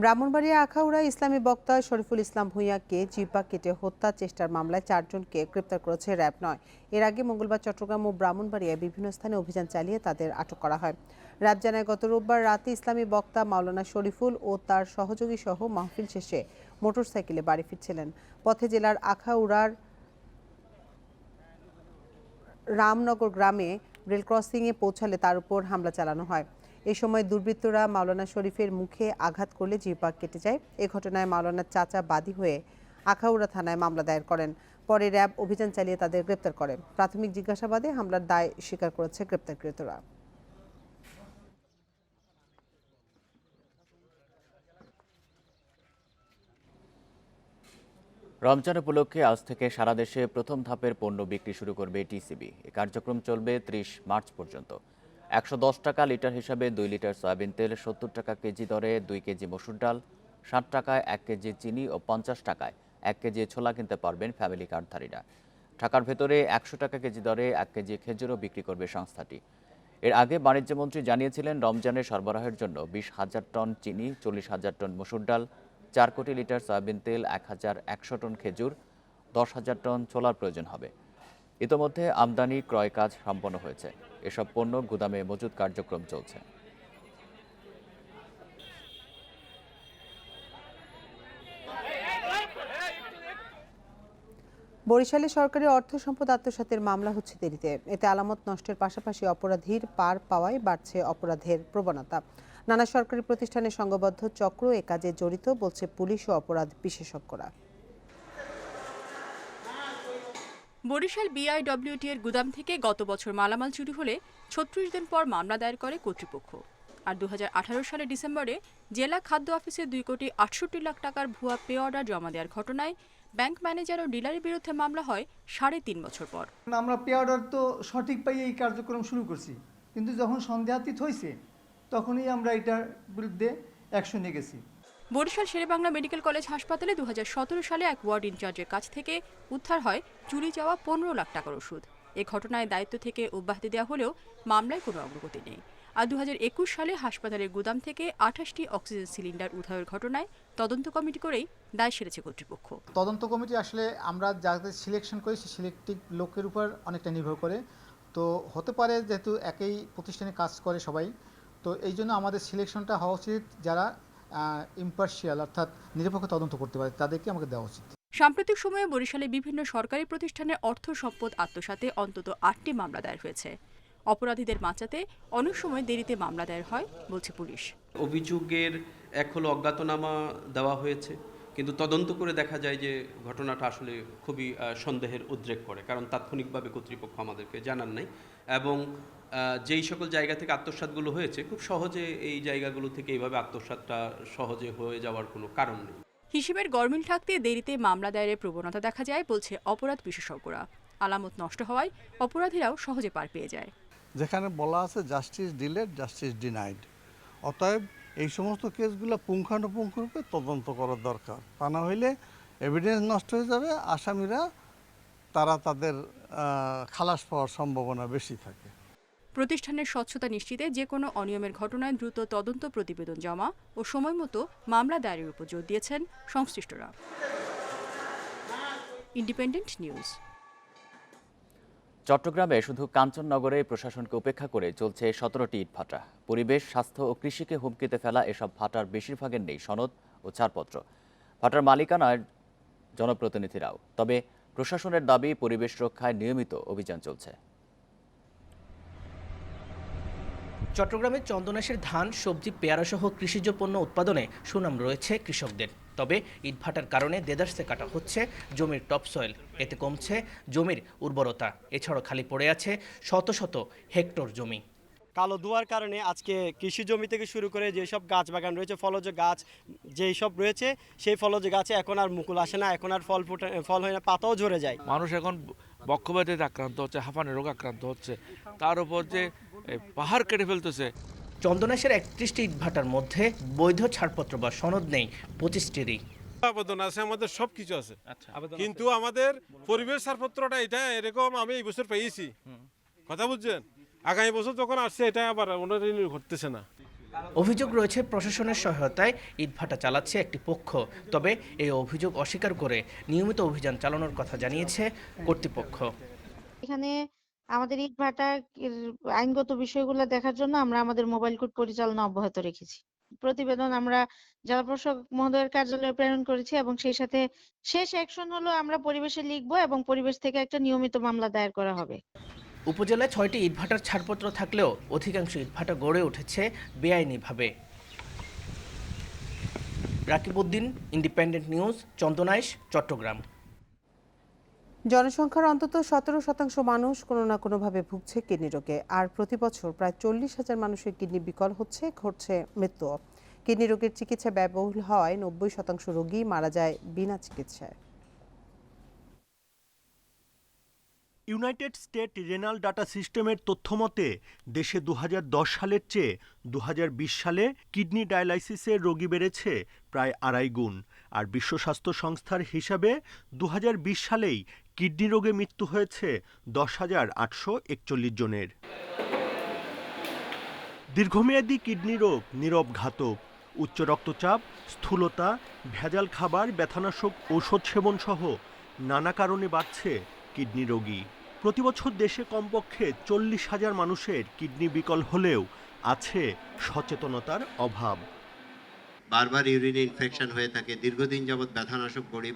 ব্রাহ্মণবাড়িয়া আখাউড়া ইসলামী বক্তা শরীফুল ইসলাম ভূঁইয়াকে জিহ্বা কেটে হত্যা চেষ্টার মামলায় 4 জনকে গ্রেপ্তার করেছে র্যাব 9। এর আগে মঙ্গলবার চট্টগ্রাম ও ব্রাহ্মণবাড়িয়ায় বিভিন্ন স্থানে অভিযান চালিয়ে তাদের আটক করা হয়। র্যাব জানায়, গত রোববার রাতে ইসলামী বক্তা মাওলানা শরীফুল ও তার সহযোগী সহ মাহফিল শেষে মোটরসাইকেলে বাড়ি ফিরছিলেন। পথে জেলার আখাউড়ার রামনগর গ্রামে রেল ক্রসিংয়ে পৌঁছালে তার উপর হামলা চালানো হয়। এই সময় দুর্বৃত্তরা মাওলানা শরীফের মুখে আঘাত করলে জিহ্বা কেটে যায়। এ ঘটনায় মাওলানার চাচা বাদী হয়ে আখাউড়া থানায় মামলা দায়ের করেন। পরে র্যাব অভিযান চালিয়ে তাদের গ্রেপ্তার করে। প্রাথমিক জিজ্ঞাসাবাদে হামলার দায় স্বীকার করেছে গ্রেপ্তারকৃতরা। রমজান উপলক্ষে আজ থেকে সারা দেশে প্রথম ধাপের পণ্য বিক্রি শুরু করবে টিসিবি। এই কার্যক্রম চলবে 30 মার্চ পর্যন্ত। 110 টাকা লিটার হিসাবে 2 লিটার সয়াবিন তেল, 70 টাকা কেজি দরে 2 কেজি মসুর ডাল, 60 টাকায় 1 কেজি চিনি ও 50 টাকায় 1 কেজি ছোলা কিনতে পারবেন ফ্যামিলি কার্ডধারীরা। ঢাকার ভেতরে 100 টাকা কেজি দরে 1 কেজি খেজুরও বিক্রি করবে সংস্থাটি। এর আগে বাণিজ্যমন্ত্রী জানিয়েছিলেন, রমজানের সরবরাহের জন্য 20,000 টন চিনি, 40,000 টন মসুর ডাল, 4 কোটি লিটার সয়াবিন তেল, 1,100 টন খেজুর, 10,000 টন ছোলার প্রয়োজন হবে। ইতোমধ্যে আমদানি ক্রয় কাজ সম্পন্ন হয়েছে। এসব পণ্য গুদামে মজুত কার্যক্রম চলছে। বরিশালে সরকারি অর্থ সম্পদ আত্মসাতের মামলা হচ্ছে দেরিতে। এতে আলামত নষ্টের পাশাপাশি অপরাধীর পার পাওয়ায় বাড়ছে অপরাধের প্রবণতা। নানা সরকারি প্রতিষ্ঠানের সংঘবদ্ধ চক্র এ কাজে জড়িত বলছে পুলিশ ও অপরাধ বিশেষজ্ঞরা। বরিশাল বিআইডব্লিউটি এর গুদাম থেকে গত বছর মালামাল চুরি হলে ৩৬ দিন পর মামলা দায়ের করে কর্তৃপক্ষ। আর 2018 সালের ডিসেম্বরে জেলা খাদ্য অফিসে 2 কোটি 68 লাখ টাকার ভুয়া পে অর্ডার জমা দেওয়ার ঘটনায় ব্যাংক ম্যানেজার ও ডিলারের বিরুদ্ধে মামলা হয় 3.5 বছর পর। আমরা পে অর্ডার তো সঠিক পাই এই কার্যক্রম শুরু করছি, কিন্তু যখন সন্দেহাতীত হয়েছে তখনই আমরা এটার বিরুদ্ধে অ্যাকশন নিয়ে গেছি। বরিশাল শেরেবাংলা মেডিকেল কলেজ হাসপাতালে 2017 সালে এক ওয়ার্ড ইনচার্জের কাছ থেকে উদ্ধার হয় চুরি যাওয়া 15 লাখ টাকার ওষুধ। এ ঘটনায় দায়িত্ব থেকে অব্যাহতি দেওয়া হলেও মামলায় কোনো অগ্রগতি নেই। আর 2021 সালে হাসপাতালের গুদাম থেকে 28টি অক্সিজেন সিলিন্ডার উদ্ধারের ঘটনায় তদন্ত কমিটি করেই দায় সেরেছে কর্তৃপক্ষ। তদন্ত কমিটি আসলে আমরা যাদের সিলেকশন করি সেই সিলেক্টিভ লোকের উপর অনেকটা নির্ভর করে। তো হতে পারে যেহেতু একই প্রতিষ্ঠানে কাজ করে সবাই, তো এই জন্য আমাদের সিলেকশনটা হওয়া উচিত যারা ইম্পার্শিয়াল অর্থাৎ নিরপেক্ষ তদন্ত করতে পারে, তাদেরকে আমাকে দেওয়া উচিত। সাম্প্রতিক সময়ে বরিশালে বিভিন্ন সরকারি প্রতিষ্ঠানের অর্থ সম্পদ আত্মসাতে অন্তত 8টি মামলা দায়ের হয়েছে। অপরাধীদের বাঁচাতে অনেক সময় দেরিতে মামলা দায়ের হয় বলছে পুলিশ। অভিযোগের এক হলো অজ্ঞাতনামা দেওয়া হয়েছে, কিন্তু তদন্ত করে দেখা যায় যে ঘটনাটা আসলে খুবই সন্দেহের উদ্রেক করে, কারণ তাৎক্ষণিকভাবে কর্তৃপক্ষ আমাদেরকে জানান নাই এবং যেই সকল জায়গা থেকে আত্মসাৎগুলো হয়েছে খুব সহজে এই জায়গাগুলো থেকে এইভাবে আত্মসাৎটা সহজে হয়ে যাওয়ার কোনো কারণ নেই। হিসেবের গরমিল থাকতে দেরিতে মামলা দায়েরের প্রবণতা দেখা যায় বলছে অপরাধ বিশেষজ্ঞরা। আলামত নষ্ট হওয়ায় অপরাধীরাও সহজে পার পেয়ে যায়। যেখানে বলা আছে জাস্টিস ডিলেড, জাস্টিস ডিনাইড, অতএব এই সমস্ত কেসগুলো পুঙ্খানুপুঙ্খরূপে তদন্ত করার দরকার। তা না হইলে এভিডেন্স নষ্ট হয়ে যাবে, আসামিরা তারা তাদের খালাস পাওয়ার সম্ভাবনা বেশি থাকে। প্রতিষ্ঠানের স্বচ্ছতা নিশ্চিতে যে কোনো অনিয়মের ঘটনায় দ্রুত তদন্ত প্রতিবেদন জমা ও সময়মতো মামলা দায়েরের উপর জোর দিয়েছেন সংশ্লিষ্টরা। Independent news. চট্টগ্রামে শুধু কাঞ্চননগরে প্রশাসনকে উপেক্ষা করে চলছে 17টি ইটভাটা। পরিবেশ, স্বাস্থ্য ও কৃষিকে হুমকিতে ফেলা এসব ভাটার বেশিরভাগের নেই সনদ ও ছাড়পত্র। ভাটার মালিকানার জনপ্রতিনিধিরাও। তবে প্রশাসনের দাবি, পরিবেশ রক্ষায় নিয়মিত অভিযান চলছে। চট্টগ্রামে চন্দনাইশের ধান, সবজি, পেয়ারাসহ কৃষিজ পণ্য উৎপাদনে সুনাম রয়েছে কৃষকদের। তবে ইটভাটার কারণে দেদারসে কাটা হচ্ছে জমির টপসয়েল, এতে কমছে জমির উর্বরতা। এছাড়াও খালি পড়ে আছে শত শত হেক্টর জমি। কালো ধোঁয়ার কারণে আজকে কৃষি জমি থেকে শুরু করে যেসব গাছ বাগান রয়েছে, ফলজ গাছ যেই সব রয়েছে, সেই ফলজ গাছে এখন আর মুকুল আসে না, এখন আর ফল হয় না, পাতাও ঝরে যায়। মানুষ এখন বক্ষব্যাধিতে আক্রান্ত হচ্ছে, হাঁপানি রোগ আক্রান্ত হচ্ছে, তার উপর যে পাহাড় কেটে ফেলতেছে। চন্দনাইশের 31টি ইটভাটার মধ্যে বৈধ ছাড়পত্র বা সনদ নেই 25টিরই। আবেদন আছে, আমাদের সব কিছু আছে, কিন্তু আমাদের পরিবেশ ছাড়পত্রটা এটা এরকম আমি এই বছর পেয়েছি, কথা বুঝছেন। আগামী বছর যখন আসছে এটা আবার রিনিউ করতেছে না। অভিযোগ রয়েছে প্রশাসনের সহায়তায় ইটভাটা চালাচ্ছে একটি পক্ষ। তবে এই অভিযোগ অস্বীকার করে নিয়মিত অভিযান চালানোর কথা জানিয়েছে কর্তৃপক্ষ। এখানে আমাদের ইটভাটা আইনগত বিষয়গুলো দেখার জন্য আমরা আমাদের মোবাইল কোর্ট পরিচালনা অব্যাহত রেখেছি। প্রতিবেদন আমরা জেলা প্রশাসক মহোদয়ের কার্যালয়ে প্রেরণ করেছি এবং সেই সাথে শেষ অ্যাকশন হলো আমরা পরিবেশে লিখব এবং পরিবেশ থেকে একটা নিয়মিত মামলা দায়ের করা হবে। উপজেলায় 6টি ইটভাটার ছাড়পত্র থাকলেও অধিকাংশ ইটভাটা গড়ে উঠেছে বেআইনিভাবে। Rakib Uddin, Independent News, Chandanaish, Chattogram. জনসংখ্যার অন্তত 17% মানুষ কোনো না কোনোভাবে ভুগছে কিডনি রোগে, আর প্রতি বছর প্রায় 40,000 মানুষের কিডনি বিকল হচ্ছে, ঘটছে মৃত্যু। কিডনি রোগের চিকিৎসা ব্যয়বহুল হওয়ায় 90% রোগী মারা যায় বিনা চিকিৎসায়। ইউনাইটেড স্টেট রেনাল ডাটা সিস্টেমের তথ্যমতে দেশে 2010 সালের চেয়ে 2020 সালে কিডনি ডায়ালাইসিসের রোগী বেড়েছে প্রায় 2.5 গুণ। আর বিশ্ব স্বাস্থ্য সংস্থার হিসাবে 2020 সালেই কিডনি রোগে মৃত্যু হয়েছে 10,841 জনের। দীর্ঘমেয়াদী কিডনি রোগ নীরব ঘাতক। উচ্চ রক্তচাপ, স্থূলতা, ভেজাল খাবার, ব্যথানাশক ঔষধ সেবন সহ নানা কারণে বাড়ছে কিডনি রোগী। প্রতিবছর দেশে কমপক্ষে 40,000 মানুষের কিডনি বিকল হলেও আছে সচেতনতার অভাব। বারবার ইউরিনে ইনফেকশন হয়ে থাকে, দীর্ঘদিন যাবৎ ব্যথানাশক বড়ি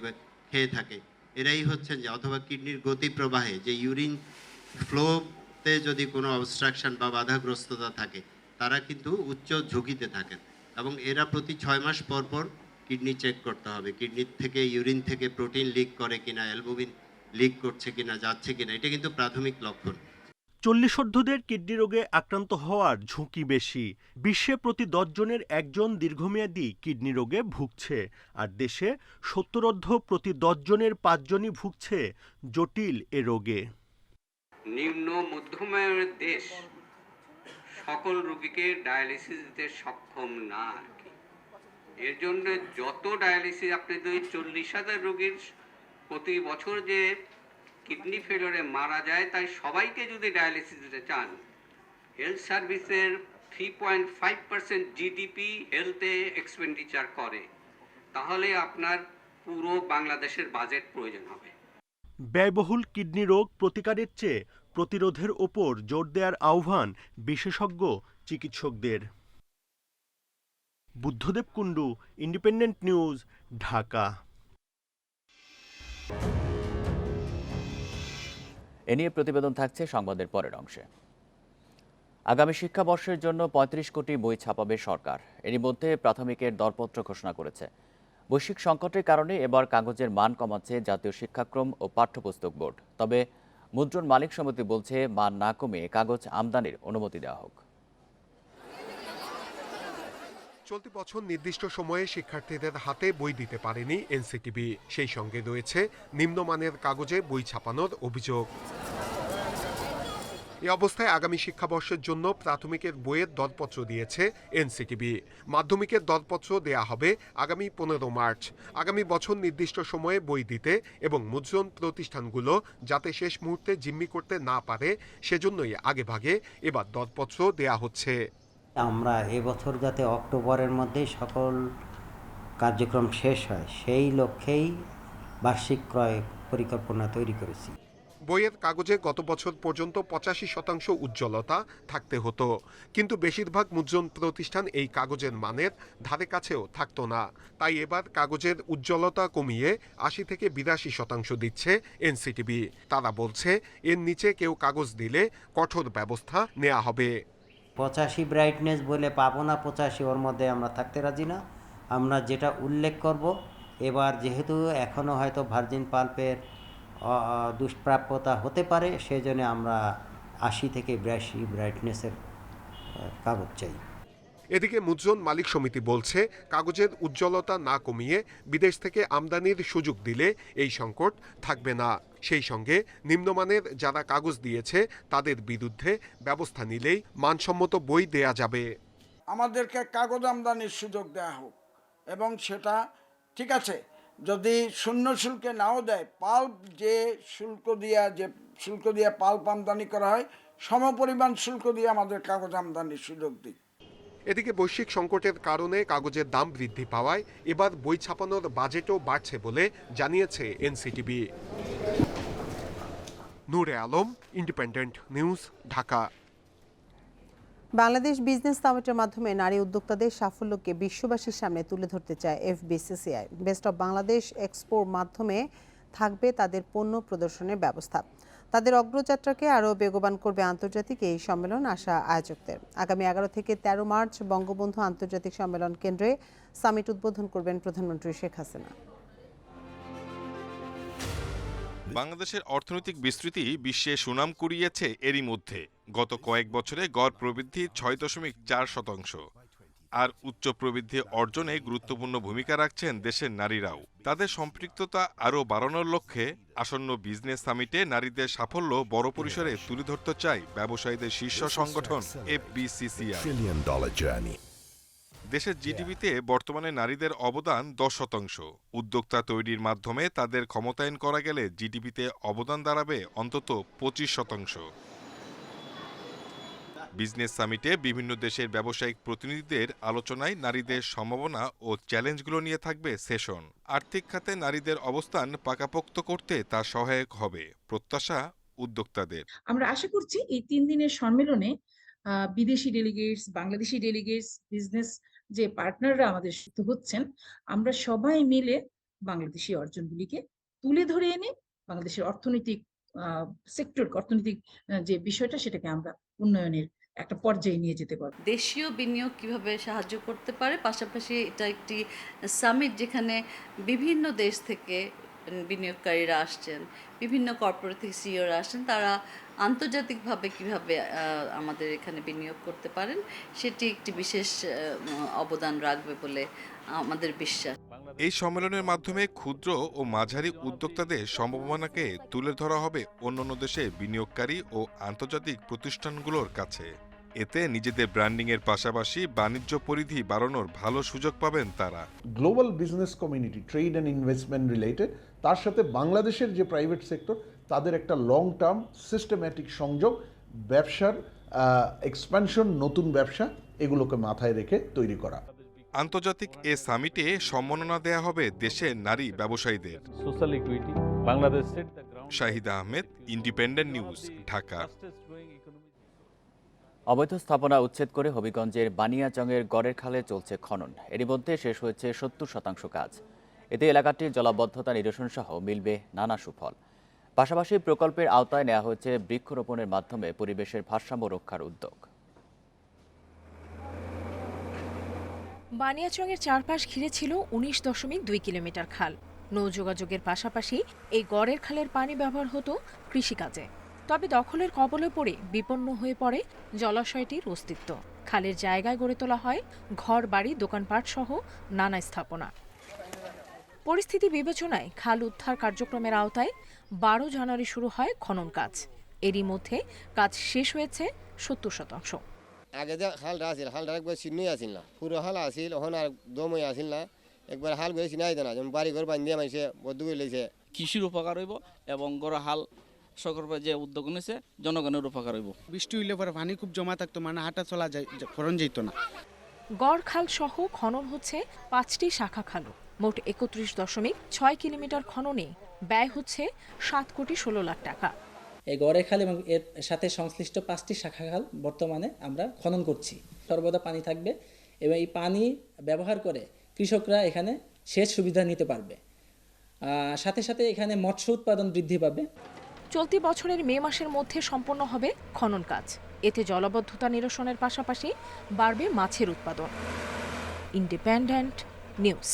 খেয়ে থাকে, এরাই হচ্ছেন যে অথবা কিডনির গতি প্রবাহে যে ইউরিন ফ্লোতে যদি কোনো অবস্ট্রাকশন বা বাধাগ্রস্ততা থাকে, তারা কিন্তু উচ্চ ঝুঁকিতে থাকেন এবং এরা প্রতি 6 মাস পর পর কিডনি চেক করতে হবে। কিডনির থেকে ইউরিন থেকে প্রোটিন লিক করে কিনা, অ্যালবুমিন লিক করছে কিনা, যাচ্ছে কিনা, এটা কিন্তু প্রাথমিক লক্ষণ। 40 কিডনি রোগে আক্রান্ত হওয়ার ঝুঁকি বেশি। বিশ্বে প্রতি 10 জনের একজন দীর্ঘমেয়াদী কিডনি রোগে ভুগছে, আর দেশে 70 প্রতি 10 জনের 5 জনই ভুগছে জটিল এ রোগে। নিম্ন মধ্যমায়ের দেশ সকল রোগীকে ডায়ালিসিস দিতে সক্ষম না আর কি। এর জন্য যত ডায়ালিসিস আপনি 40,000 রোগীর প্রতি বছর যে কিডনি ফেলিওরে মারা যায়, তাই সবাইকে যদি ডায়ালিসিস দিতে চান, হেলথ সার্ভিসের 3.5% জিডিপি হেলথে এক্সপেন্ডিচার করে, তাহলে আপনার পুরো বাংলাদেশের বাজেট প্রয়োজন হবে। ব্যয়বহুল কিডনি রোগ প্রতিকারের চেয়ে প্রতিরোধের ওপর জোর দেওয়ার আহ্বান বিশেষজ্ঞ চিকিৎসকদের। Buddhadev Kundu, Independent News, Dhaka. এ নিয়ে প্রতিবেদন থাকছে সংবাদের পরের অংশে। আগামী শিক্ষাবর্ষের জন্য 35 কোটি বই ছাপাবে সরকার। এরই মধ্যে প্রাথমিকের দরপত্র ঘোষণা করেছে। বৈশ্বিক সংকটের কারণে এবার কাগজের মান কমাচ্ছে জাতীয় শিক্ষাক্রম ও পাঠ্যপুস্তক বোর্ড। তবে মুদ্রণ মালিক সমিতি বলছে, মান না কমিয়ে কাগজ আমদানির অনুমতি দেওয়া হোক। চলতি বছর নির্দিষ্ট সময়ে শিক্ষার্থীদের হাতে বই দিতে পারেনি এনসিটিবি। সেই সঙ্গে রয়েছে নিম্নমানের কাগজে বই ছাপানোর অভিযোগ। এ অবস্থায় আগামী শিক্ষাবর্ষের জন্য প্রাথমিকের বইয়ের দরপত্র দিয়েছে এনসিটিবি। মাধ্যমিকের দরপত্র দেয়া হবে আগামী 15 মার্চ। আগামী বছর নির্দিষ্ট সময়ে বই দিতে এবং মুদ্রণ প্রতিষ্ঠানগুলো যাতে শেষ মুহূর্তে জিম্মি করতে না পারে সেজন্যই আগেভাগে এবার দরপত্র দেয়া হচ্ছে। আমরা এবছর যাতে অক্টোবরের মধ্যেই সকল কার্যক্রম শেষ হয় সেই লক্ষ্যেই বার্ষিক ক্রয় পরিকল্পনা তৈরি করেছি। বইয়ের কাগজে গত বছর পর্যন্ত 85% উজ্জ্বলতা থাকতে হতো, কিন্তু বেশিরভাগ মুদ্রণ প্রতিষ্ঠান এই কাগজের মানের ধারে কাছেও থাকতো না। তাই এবার কাগজের উজ্জ্বলতা কমিয়ে 80 থেকে 82% দিচ্ছে এনসিটিবি। তারা বলছে এর নিচে কেউ কাগজ দিলে কঠোর ব্যবস্থা নেওয়া হবে। 85 ব্রাইটনেস বলে পাবো না 85, ওর মধ্যে আমরা থাকতে রাজি না। আমরা যেটা উল্লেখ করব, এবার যেহেতু এখনও হয়তো ভার্জিন পাল্পের দুষ্প্রাপ্যতা হতে পারে, সেজন্য আমরা 80 থেকে 82 ব্রাইটনেসের কাগজ চাই। এদিকে মুদ্রণ মালিক সমিতি বলছে কাগজের উজ্জ্বলতা না কমিয়ে বিদেশ থেকে আমদানির সুযোগ দিলে এই সংকট থাকবে না। সেই সঙ্গে নিম্নমানের যারা কাগজ দিয়েছে তাদের বিরুদ্ধে ব্যবস্থা নিলেই মানসম্মত বই দেয়া যাবে। আমাদেরকে কাগজ আমদানির সুযোগ দেওয়া হোক, এবং সেটা ঠিক আছে যদি শূন্য শুল্কে নাও দেয়, পাল্প যে শুল্ক দিয়ে পাল্প আমদানি করা হয় সমপরিমাণ শুল্ক দিয়ে আমাদের কাগজ আমদানির সুযোগ দিই। এদিকে বৈশ্বিক সংকটের কারণে কাগজের দাম বৃদ্ধি পাওয়ায় এবার বই ছাপানোর বাজেটও বাড়ছে বলে জানিয়েছে NCTB. Nure Alam, Independent News, Dhaka. Bangladesh business সামিটের মাধ্যমে নারী উদ্যোক্তাদের সাফল্যকে বিশ্ববাসীর সামনে তুলে ধরতে চায় এফবিসিসিআই। বেস্ট অব বাংলাদেশ এক্সপোর মাধ্যমে থাকবে তাদের পণ্য প্রদর্শনের ব্যবস্থা। তাদের অগ্রযাত্রাকে আরও বেগবান করবে আন্তর্জাতিক এই সম্মেলন, আশা আয়োজকদের। আগামী 11 থেকে 13 মার্চ বঙ্গবন্ধু আন্তর্জাতিক সম্মেলন কেন্দ্রে সামিট উদ্বোধন করবেন প্রধানমন্ত্রী শেখ হাসিনা। বাংলাদেশের অর্থনৈতিক বিস্তৃতি বিশ্বে সুনাম কুড়িয়েছে এরই মধ্যে। গত কয়েক বছরে গড় প্রবৃদ্ধি 6.4%। আর উচ্চ প্রবৃদ্ধি অর্জনে গুরুত্বপূর্ণ ভূমিকা রাখছেন দেশের নারীরাও। তাদের সম্পৃক্ততা আরও বাড়ানোর লক্ষ্যে আসন্ন বিজনেস সামিটে নারীদের সাফল্য বড় পরিসরে তুলে ধরতে চায় ব্যবসায়ীদের শীর্ষ সংগঠন এফবিসিসিআই। দেশের জিডিপিতে বর্তমানে নারীদের অবদান 10%। উদ্যোক্তা তৈরির মাধ্যমে তাদের ক্ষমতায়ন করা গেলে জিডিপিতে অবদান দাঁড়াবে অন্তত 25%। বিজনেস সামিটে বিভিন্ন দেশের ব্যবসায়িক প্রতিনিধিদের আলোচনায় নারীদের সম্ভাবনা ও চ্যালেঞ্জগুলো নিয়ে থাকবে সেশন। আর্থিক খাতে নারীদের অবস্থান পাকাপোক্ত করতে তা সহায়ক হবে, প্রত্যাশা উদ্যোক্তাদের। আমরা আশা করছি এই 3 দিনের সম্মেলনে বিদেশি ডেলিগেটস, বাংলাদেশি ডেলিগেটস, বিজনেস যে পার্টনাররা আমাদের সাথে হচ্ছেন, আমরা সবাই মিলে বাংলাদেশি অর্জনগুলিকে তুলে ধরে এনে বাংলাদেশের অর্থনৈতিক যে বিষয়টা সেটাকে আমরা উন্নয়নের একটা পর্যায়ে নিয়ে যেতে পারবো। দেশীয় বিনিয়োগ কিভাবে সাহায্য করতে পারে, পাশাপাশি এটা একটি সামিট যেখানে বিভিন্ন দেশ থেকে বিনিয়োগকারীরা আসছেন, বিভিন্ন কর্পোরেট থেকে সিইওরা আসছেন, তারা আন্তর্জাতিকভাবে কিভাবে আমাদের এখানে বিনিয়োগ করতে পারেন সেটি একটি বিশেষ অবদান রাখবে বলে আমাদের বিশ্বাস। এই সম্মেলনের মাধ্যমে ক্ষুদ্র ও মাঝারি উদ্যোক্তাদের সম্ভাবনাকে তুলে ধরা হবে অন্যান্য দেশে বিনিয়োগকারী ও আন্তর্জাতিক প্রতিষ্ঠানগুলোর কাছে। এতে নিজেদের ব্র্যান্ডিং এর পাশাপাশি বাণিজ্য পরিধি বাড়ানোর ভালো সুযোগ পাবেন তারা। Global business community, trade and investment related, তার সাথে বাংলাদেশের যে প্রাইভেট সেক্টর, তাদের একটা লং টার্ম সিস্টেম্যাটিক সংযোগ, ব্যবসার এক্সপ্যানশন, নতুন ব্যবসা, এগুলোকে মাথায় রেখে তৈরি করা। আন্তর্জাতিক এ সামিটে সম্মাননা দেয়া হবে দেশের নারী ব্যবসায়ীদের। Shahid Ahmed, independent News, Dhaka. অবৈধ স্থাপনা উচ্ছেদ করে হবিগঞ্জের বানিয়াচংয়ের গড়ের খালে চলছে খনন। এরই মধ্যে শেষ হয়েছে 70% কাজ। এতে এলাকাটির জলাবদ্ধতা নিরসন সহ মিলবে নানা সুফল। পাশাপাশি প্রকল্পের আওতায় নেওয়া হয়েছে বৃক্ষরোপণের মাধ্যমে পরিবেশের ভারসাম্য রক্ষার উদ্যোগ। বানিয়াচংয়ের চারপাশ ঘিরে ছিল 19.2 কিলোমিটার খাল। নৌ যোগাযোগের পাশাপাশি এই গড়ের খালের পানি ব্যবহার হতো কৃষিকাজে। তবে দখলের কবলে পড়ে বিপন্ন হয়ে পড়ে জলাশয়টির অস্তিত্ব। খালের জায়গায় গড়ে তোলা হয় ঘর বাড়ি, দোকানপাট সহ নানা স্থাপনা। পরিস্থিতি বিবেচনায় খাল উদ্ধার কার্যক্রমের আওতায় 12 জানুয়ারি শুরু হয় খনন কাজ। এরই মধ্যে কাজ শেষ হয়েছে 70%। আগে যে হালটা আছিল হালটা একবার চিনুই আসিল না, পুরো হাল আসিল ওখানে আর দমই আসিল না, একবার হাল করে চিনাই দেয় না, যেমন বাড়ি ঘর বান্ধিয়ে মাইছে বদ্ধ করে লেছে। কৃষির উপকার হইব এবং গড় হাল সরকার যে উদ্যোগ নিয়েছে জনগণের উপকার হইব। বৃষ্টি হইলে পরে পানি খুব জমা থাকতো, মানে হাঁটা চলা ফরন যেত না। গড় খাল সহ খনন হচ্ছে 5টি শাখা খালও। মোট 31.6 কিলোমিটার খননে ব্যয় হচ্ছে 7,16 লাখ টাকা। এই গড়ের খাল এবং এর সাথে সংশ্লিষ্ট 5টি শাখা খাল বর্তমানে আমরা খনন করছি। সর্বদা পানি থাকবে এবং এই পানি ব্যবহার করে কৃষকরা এখানে সেচ সুবিধা নিতে পারবে। সাথে সাথে এখানে মৎস্য উৎপাদন বৃদ্ধি পাবে। চলতি বছরের মে মাসের মধ্যে সম্পন্ন হবে খনন কাজ। এতে জলাবদ্ধতা নিরসনের পাশাপাশি বাড়বে মাছের উৎপাদন। Independent news.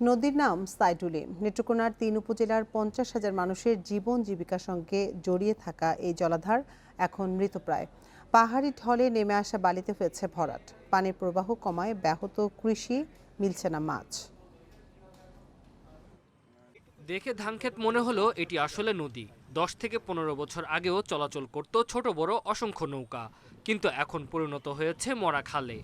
নদীর নাম সাইডুলি। নেত্রকোনার 3 উপজেলার 50,000 মানুষের জীবন জীবিকার সঙ্গে জড়িয়ে থাকা এই জলাধার এখন মৃতপ্রায়। পাহাড়ি ঢলে নেমে আসা বালিতে হয়েছে ভরাট। পানির প্রবাহ কমায় ব্যাহত কৃষি, মিলছে না মাছ। দেখে ধানক্ষেত মনে হলো এটি আসলে নদী। 10 থেকে 15 বছর আগেও চলাচল করত ছোট বড় অসংখ্য নৌকা, কিন্তু এখন পরিণত হয়েছে মরা খালে।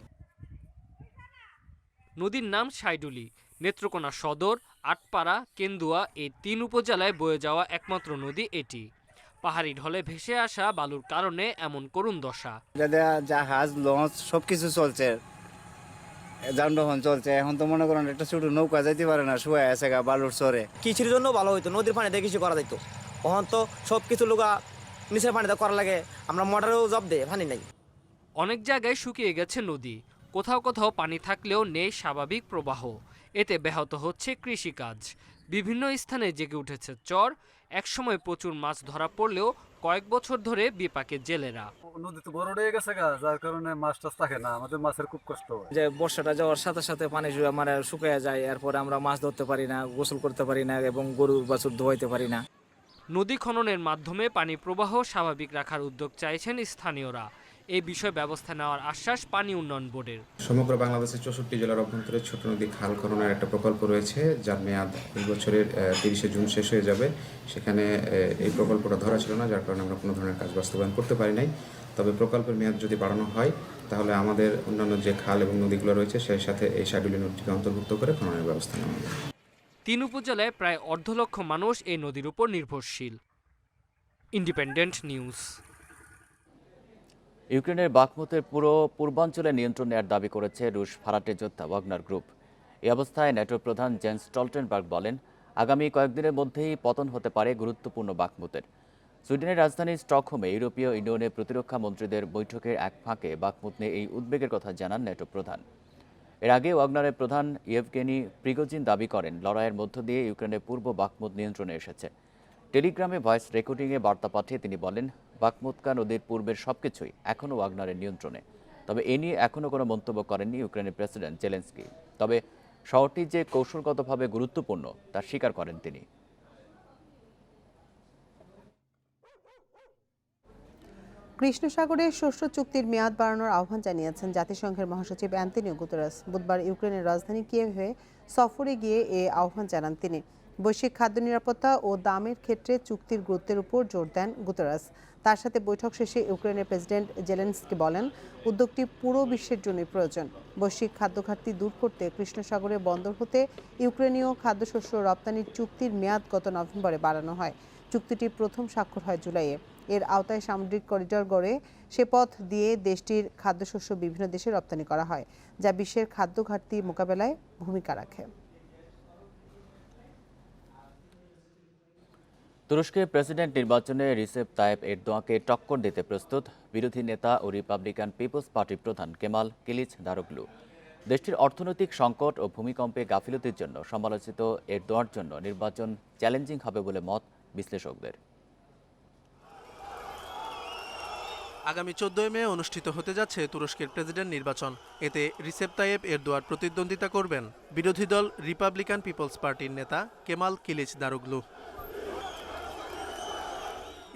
নদীর নাম সাইডুলি। নেত্রকোনা সদর, আটপাড়া, কেন্দুয়া এই 3 উপজেলায় বয়ে যাওয়া একমাত্র নদী এটি। পাহাড়ি ঢলে ভেসে আসা বালুর কারণে এমন করুণ দশা। জাহাজ, লঞ্চ সবকিছু চলছে, যানবাহন চলছে, এখন তো মনে করেন একটা ছোট নৌকা যাইতে পারে না, শুয়ে আছে বালুর চরে। কৃষির জন্য ভালো হইতো, নদীর পানিতে কৃষি করা যেত। এখন তো সবকিছু লোকা নিচের পানিতে করা লাগে, আমরা মোটরেও জব দেয়, পানি নাই। অনেক জায়গায় শুকিয়ে গেছে নদী, কোথাও কোথাও পানি থাকলেও নেই স্বাভাবিক প্রবাহ। এতে ব্যাহত হচ্ছে কৃষিকাজ। বিভিন্ন স্থানে জেগে উঠেছে চর। একসময় প্রচুর মাছ ধরা পড়লেও কয়েক বছর ধরে বিপাকে জেলেরা। নদী তো বড় হয়ে গেছে, যার কারণে মাছ টাছ থাকে না, আমাদের মাছের খুব কষ্ট হয়। যে বর্ষাটা যাওয়ার সাথে সাথে পানি শুকিয়ে যায়, এরপরে আমরা মাছ ধরতে পারি না, গোসল করতে পারি না এবং গরু বাছুর ধোয়াইতে পারি না। নদী খননের মাধ্যমে পানি প্রবাহ স্বাভাবিক রাখার উদ্যোগ চাইছেন স্থানীয়রা। এই বিষয়ে ব্যবস্থা নেওয়ার আশ্বাস পানি উন্নয়ন বোর্ডের। সমগ্র বাংলাদেশের 64 জেলার অভ্যন্তরে ছোট নদী খাল খননের একটা প্রকল্প রয়েছে, যার মেয়াদ এই বছরের 30শে জুন শেষ হয়ে যাবে। সেখানে এই প্রকল্পটা ধরা ছিল না, যার কারণে আমরা কোনো ধরনের কাজ বাস্তবায়ন করতে পারি নাই। তবে প্রকল্পের মেয়াদ যদি বাড়ানো হয় তাহলে আমাদের অন্যান্য যে খাল এবং নদীগুলো রয়েছে সেই সাথে এই সাইডুলি নদীটিকে অন্তর্ভুক্ত করে খননের ব্যবস্থা নেওয়া হবে। 3 উপজেলায় প্রায় 1.5 লক্ষ মানুষ এই নদীর উপর নির্ভরশীল। Independent news. ইউক্রেনের বাখমুতের পুরো পূর্বাঞ্চলে নিয়ন্ত্রণ নেওয়ার দাবি করেছে রুশ ফারাটে যোদ্ধা ওয়াগনার গ্রুপ। এই অবস্থায় ন্যাটোর প্রধান জেন্স স্টলটেনবার্গ বলেন, আগামী কয়েকদিনের মধ্যেই পতন হতে পারে গুরুত্বপূর্ণ বাখমুতের। সুইডেনের রাজধানী স্টকহোমে ইউরোপীয় ইউনিয়নের প্রতিরক্ষা মন্ত্রীদের বৈঠকের এক ফাঁকে বাখমুত নিয়ে এই উদ্বেগের কথা জানান ন্যাটো প্রধান। এর আগে ওয়াগনারের প্রধান ইয়েভগেনি প্রিগোজিন দাবি করেন, লড়াইয়ের মধ্য দিয়ে ইউক্রেনের পূর্ব বাখমুত নিয়ন্ত্রণে এসেছে। টেলিগ্রামে ভয়েস রেকর্ডিংয়ে বার্তা পাঠিয়ে তিনি বলেন, বাখমুতকা নদীর পূর্বের সবকিছুই এখনও ওয়াগনারের নিয়ন্ত্রণে। তবে এ নিয়ে এখনও কোনো মন্তব্য করেননি ইউক্রেনের প্রেসিডেন্ট জেলেন্সকি। তবে শহরটি যে কৌশলগতভাবে গুরুত্বপূর্ণ তা স্বীকার করেন তিনি। কৃষ্ণ সাগরে শস্য চুক্তির মেয়াদ বাড়ানোর আহ্বান জানিয়েছেন জাতিসংঘের মহাসচিব অ্যান্তোনিও গুতেরেস। বুধবার ইউক্রেনের রাজধানী কিয়েভে সফরে গিয়ে এ আহ্বান জানান তিনি। বৈশ্বিক খাদ্য নিরাপত্তা ও দামের ক্ষেত্রে চুক্তির গুরুত্বের উপর জোর দেন গুতেরেস। তার সাথে বৈঠক শেষে ইউক্রেনের প্রেসিডেন্ট জেলেনস্কি বলেন, উদ্যোগটি পুরো বিশ্বের জন্যই প্রয়োজন। বৈশ্বিক খাদ্য ঘাটতি দূর করতে কৃষ্ণ সাগরে বন্দর হতে ইউক্রেনীয় খাদ্যশস্য রপ্তানির চুক্তির মেয়াদ গত নভেম্বরে বাড়ানো হয়। চুক্তিটি প্রথম স্বাক্ষর হয় জুলাইয়ে। এর আওতায় সামুদ্রিক করিডর গড়ে সে পথ দিয়ে দেশটির খাদ্যশস্য বিভিন্ন দেশে রপ্তানি করা হয়, যা বিশ্বের খাদ্য ঘাটতি মোকাবেলায় ভূমিকা রাখে। তুরস্কের প্রেসিডেন্ট নির্বাচনে রিসেপ তাইপ এরদোয়ানকে টক্কর দিতে প্রস্তুত বিরোধী নেতা ও রিপাবলিকান পিপলস পার্টির প্রধান কেমাল কিলিচ দারোগলু। দেশটির অর্থনৈতিক সংকট ও ভূমিকম্পে গাফিলতির জন্য সমালোচিত এরদোয়ার জন্য নির্বাচন চ্যালেঞ্জিং হবে বলে মত বিশ্লেষকদের। আগামী 14 মে অনুষ্ঠিত হতে যাচ্ছে তুরস্কের প্রেসিডেন্ট নির্বাচন। এতে রিসেপ তাইয়েপ এরদোয়ান প্রতিদ্বন্দ্বিতা করবেন বিরোধী দল রিপাবলিকান পিপলস পার্টির নেতা কেমাল কিলিচ দারোগলু।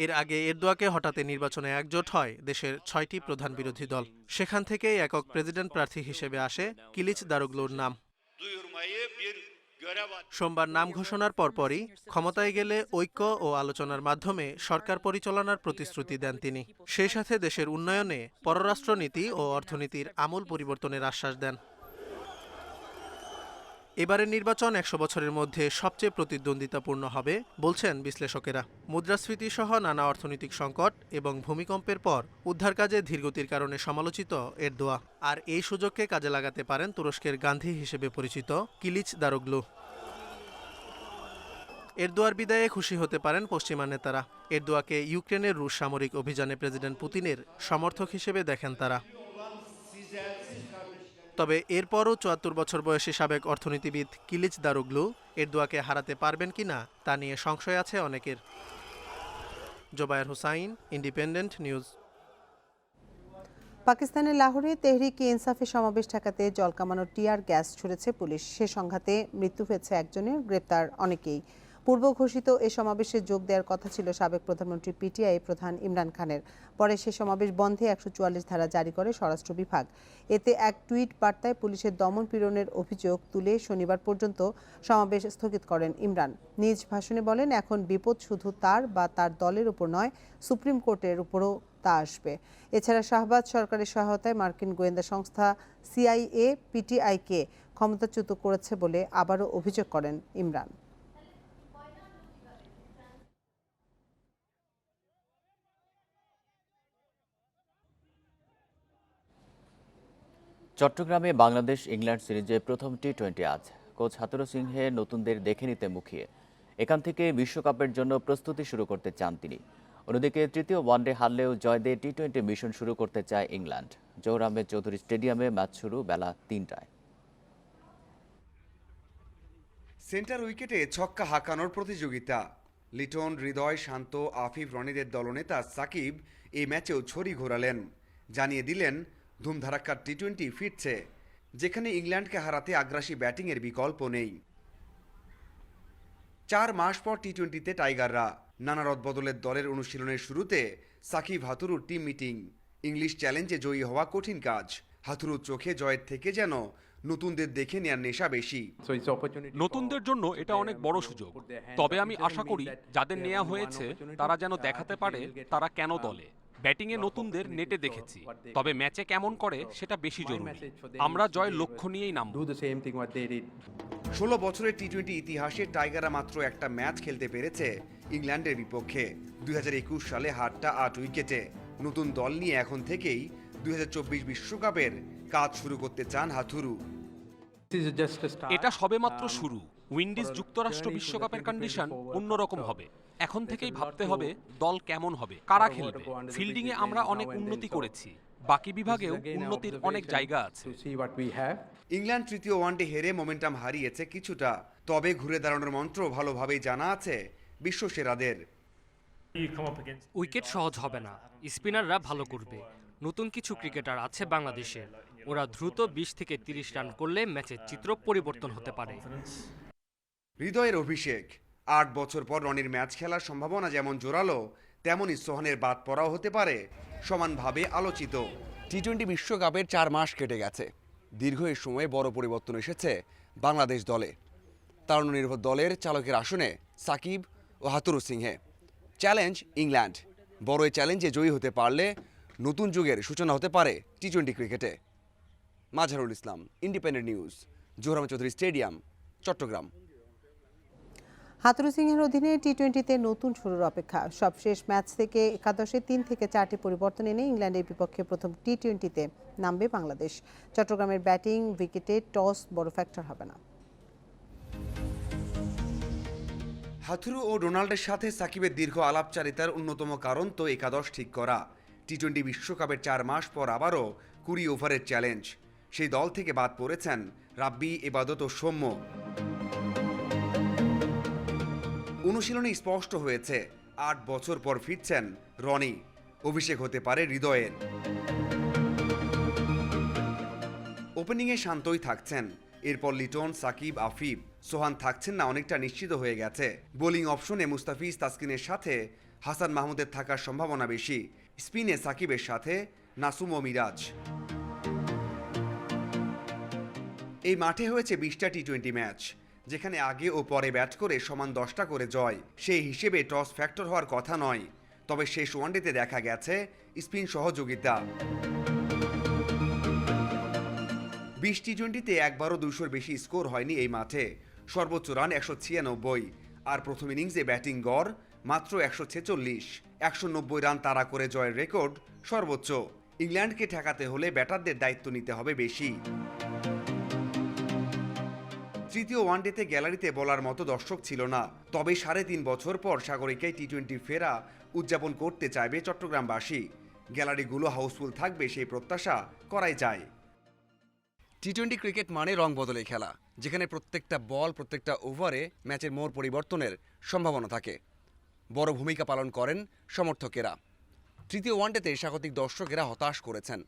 এর আগে এরদোয়ানকে হঠাতে নির্বাচনে একজোট হয় দেশের 6টি প্রধান বিরোধী দল। সেখান থেকেই একক প্রেসিডেন্ট প্রার্থী হিসেবে আসে কিলিচ দারোগলুর নাম। সোমবার নাম ঘোষণার পরপরই ক্ষমতায় গেলে ঐক্য ও আলোচনার মাধ্যমে সরকার পরিচালনার প্রতিশ্রুতি দেন তিনি। সেই সাথে দেশের উন্নয়নে পররাষ্ট্রনীতি ও অর্থনীতির আমূল পরিবর্তনের আশ্বাস দেন। এবারের নির্বাচন ১০০ বছরের মধ্যে সবচেয়ে প্রতিদ্বন্দ্বিতাপূর্ণ হবে বলছেন বিশ্লেষকেরা। মুদ্রাস্ফীতি সহ নানা অর্থনৈতিক সংকট এবং ভূমিকম্পের পর উদ্ধার কাজে ধীরগতির কারণে সমালোচিত এরদোয়া। আর এই সুযোগকে কাজে লাগাতে পারেন তুরস্কের গান্ধী হিসেবে পরিচিত কিলিচ দারোগলু। এরদোয়ার বিদায়ে খুশি হতে পারেন পশ্চিমা নেতারা। এরদোয়াকে ইউক্রেনের রুশ সামরিক অভিযানে প্রেসিডেন্ট পুতিনের সমর্থক হিসেবে দেখেন তারা। তবে এরপরও ৭৪ বছর বয়সী সাবেক অর্থনীতিবিদ কিলিচ দারোগলু এরদোয়াকে হারাতে পারবেন কিনা তা নিয়ে সংশয় আছে অনেকের। Zobayer Hussain, Independent News. পাকিস্তানের লাহোরে তেহরিক ই ইনসাফে সমাবেশ ঠেকাতে জল কামানোর টিয়ার গ্যাস ছুড়েছে পুলিশ। সে সংঘাতে মৃত্যু হয়েছে একজনের, গ্রেপ্তার অনেকেই। পূর্ব ঘোষিত এ সমাবেশে যোগ দেওয়ার কথা ছিল সাবেক প্রধানমন্ত্রী পিটিআই প্রধান ইমরান খানের। পরে সে সমাবেশ বন্ধে ১৪৪ ধারা জারি করে স্বরাষ্ট্র বিভাগ। এতে এক টুইট বার্তায় পুলিশের দমন পীড়নের অভিযোগ তুলে শনিবার পর্যন্ত সমাবেশ স্থগিত করেন ইমরান। নিজ ভাষণে বলেন, এখন বিপদ শুধু তার বা তার দলের উপর নয়, সুপ্রিম কোর্টের উপরও তা আসবে। এছাড়া শাহবাজ সরকারের সহায়তায় মার্কিন গোয়েন্দা সংস্থা সিআইএ পিটিআইকে ক্ষমতাচ্যুত করেছে বলে আবারও অভিযোগ করেন ইমরান। চট্টগ্রামে বাংলাদেশ ইংল্যান্ড সিরিজে প্রথম টি-20 আজ। কোচ হাতুরু সিংহে নতুনদের দেখে নিতে মুখিয়ে। এখান থেকে বিশ্বকাপের জন্য প্রস্তুতি শুরু করতে চান তিনি। অন্যদিকে তৃতীয় ওয়ানডে হারলেও জয় দিয়ে টি-20 মিশন শুরু করতে চায় ইংল্যান্ড। জহুর আহমেদ চৌধুরী স্টেডিয়ামে ম্যাচ শুরু বেলা ৩টায়। সেন্টার উইকেটে ছক্কা হাঁকানোর প্রতিযোগিতা। লিটন, হৃদয়, শান্ত, আফিফ, রনিদের দলনেতা সাকিব এই ম্যাচেও ছড়ি ঘোরালেন। জানিয়ে দিলেন ধুমধারাক্কার টি-20 ফিরছে, যেখানে ইংল্যান্ডকে হারাতে আগ্রাসী ব্যাটিংয়ের বিকল্প নেই। ৪ মাস পর টি-20তে টাইগাররা। নানা রদবদলের দলের অনুশীলনের শুরুতে সাকিব হাতুরুর টিম মিটিং। ইংলিশ চ্যালেঞ্জে জয়ী হওয়া কঠিন কাজ। হাতুরুর চোখে জয়ের থেকে যেন নতুনদের দেখে নেয়ার নেশা বেশি। নতুনদের জন্য এটা অনেক বড় সুযোগ। তবে আমি আশা করি যাদের নেওয়া হয়েছে তারা যেন দেখাতে পারে তারা কেন দলে। ব্যাটিংয়ে নতুনদের নেটে দেখেছি, তবে ম্যাচে কেমন করে সেটা বেশি জরুরি। আমরা জয়ের লক্ষ্য নিয়েই নামব। ১৬ বছরের টি-20 ইতিহাসে টাইগাররা মাত্র একটা ম্যাচ খেলতে পেরেছে ইংল্যান্ডের বিপক্ষে। ২০২১ সালে হারটা ৮ উইকেটে। নতুন দল নিয়ে এখন থেকেই ২০২৪ বিশ্বকাপের কাজ শুরু করতে চান হাথুরু। এটা সবেমাত্র শুরু। উইন্ডিজ যুক্তরাষ্ট্র বিশ্বকাপের কন্ডিশন অন্যরকম হবে। এখন থেকেই ভাবতে হবে দল কেমন হবে, কারা খেলবে। ফিল্ডিংয়ে আমরা অনেক উন্নতি করেছি, বাকি বিভাগেও উন্নতির অনেক জায়গা আছে। ইংল্যান্ড তৃতীয় ওয়ানডে হেরে মোমেন্টাম হারিয়েছে কিছুটা, তবে ঘুরে দাঁড়ানোর মন্ত্র ভালোভাবেই জানা আছে বিশ্বসেরাদের। উইকেট সহজ হবে না, স্পিনাররা ভালো করবে। নতুন কিছু ক্রিকেটার আছে বাংলাদেশে, ওরা দ্রুত ২০ থেকে ৩০ রান করলে ম্যাচের চিত্র পরিবর্তন হতে পারে। হৃদয়ের অভিষেক। ৮ বছর পর রনির ম্যাচ খেলার সম্ভাবনা যেমন জোরালো, তেমনই সোহানের বাদ পড়াও হতে পারে সমানভাবে আলোচিত। টি-20 বিশ্বকাপের ৪ মাস কেটে গেছে। দীর্ঘ এই সময়ে বড় পরিবর্তন এসেছে বাংলাদেশ দলে। তারুণ্যনির্ভর দলের চালকের আসনে সাকিব ও হাতুরু সিংহে। Challenge England. বড় এই চ্যালেঞ্জে জয়ী হতে পারলে নতুন যুগের সূচনা হতে পারে টি-20 ক্রিকেটে। Mazharul Islam, Independent News, Zahur Ahmed Chowdhury stadium, Chattogram. হাতুরু সিংহের অধীনে টি-20তে নতুন শুরুর অপেক্ষা। সবশেষ ম্যাচ থেকে একাদশে ৩ থেকে ৪টি পরিবর্তন এনে ইংল্যান্ডের বিপক্ষে প্রথম টি-20তে নামবে বাংলাদেশ। চট্টগ্রামের ব্যাটিং উইকেটে টস বড় ফ্যাক্টর হবে না। হাথুরু ও ডোনাল্ডের সাথে সাকিবের দীর্ঘ আলাপচারিতার অন্যতম কারণ তো একাদশ ঠিক করা। টি-20 বিশ্বকাপের ৪ মাস পর আবারও ২০ ওভারের চ্যালেঞ্জ। সেই দল থেকে বাদ পড়েছেন রাব্বি, এবাদত ও সৌম্য। অনুশীলনে স্পষ্ট হয়েছে ৮ বছর পর ফিরছেন রনি। অভিষেক হতে পারে হৃদয়ের। ওপেনিংয়ে শান্তই থাকছেন, এরপর লিটন, সাকিব, আফিফ, সোহান থাকছেন না অনেকটা নিশ্চিত হয়ে গেছে। বোলিং অপশনে মুস্তাফিজ, তাসকিনের সাথে হাসান মাহমুদের থাকার সম্ভাবনা বেশি। স্পিনে সাকিবের সাথে নাসুম ও মিরাজ। এই মাঠে হয়েছে ২০টা টি-20 ম্যাচ। যেখানে আগে ও পরে ব্যাট করে সমান 10টা করে জয়, সেই হিসেবে টস ফ্যাক্টর হওয়ার কথা নয়। তবে শেষ ওয়ানডেতে দেখা গেছে স্পিন সহযোগিতা। 20 টি-20তে একবারও 200-র বেশি স্কোর হয়নি এই মাঠে। সর্বোচ্চ রান 196, আর প্রথম ইনিংসে ব্যাটিং গড় মাত্র 146। 190 রান তাড়া করে জয়ের রেকর্ড সর্বোচ্চ। ইংল্যান্ডকে ঠেকাতে হলে ব্যাটারদের দায়িত্ব নিতে হবে বেশি। তৃতীয় ওয়ানডেতে গ্যালারিতে বলার মতো দর্শক ছিল না, তবে 3.5 বছর পর সাগরিকায় টি-20 ফেরা উদযাপন করতে চাইবে চট্টগ্রামবাসী। গ্যালারিগুলো হাউসফুল থাকবে সেই প্রত্যাশা করাই যায়। টি-20 ক্রিকেট মানে রং বদলে খেলা, যেখানে প্রত্যেকটা বল, প্রত্যেকটা ওভারে ম্যাচের মোড় পরিবর্তনের সম্ভাবনা থাকে। বড় ভূমিকা পালন করেন সমর্থকেরা। তৃতীয় ওয়ানডেতে স্বাগতিক দর্শকেরা হতাশ করেছেন,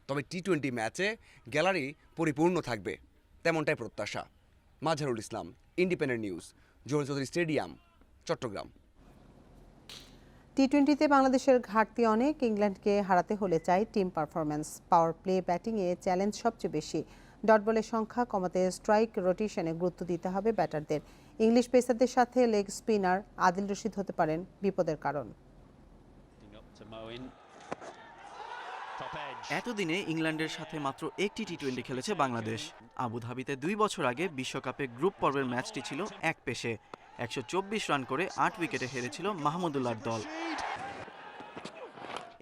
তবে টি-20 ম্যাচে গ্যালারি পরিপূর্ণ থাকবে, তেমনটাই প্রত্যাশা। মাজহারুল ইসলাম, ইন্ডিপেন্ডেন্ট নিউজ, জোহর চৌধুরী স্টেডিয়াম, চট্টগ্রাম। টি-20তে বাংলাদেশের ঘাটতি অনেক। ইংল্যান্ডকে হারাতে হলে চাই টিম পারফরম্যান্স। পাওয়ার প্লে ব্যাটিংয়ে চ্যালেঞ্জ সবচেয়ে বেশি। ডট বলের সংখ্যা কমাতে স্ট্রাইক রোটেশনে গুরুত্ব দিতে হবে ব্যাটারদের। ইংলিশ পেসারদের সাথে লেগ স্পিনার আদিল রশিদ হতে পারেন বিপদের কারণ। এতদিনে ইংল্যান্ডের সাথে মাত্র একটি টি-20 খেলেছে বাংলাদেশ। আবুধাবিতে 2 বছর আগে বিশ্বকাপে গ্রুপ পর্বের ম্যাচটি ছিল এক পেশে। 124 রান করে 8 উইকেটে হেরেছিল মাহমুদুল্লাহর দল।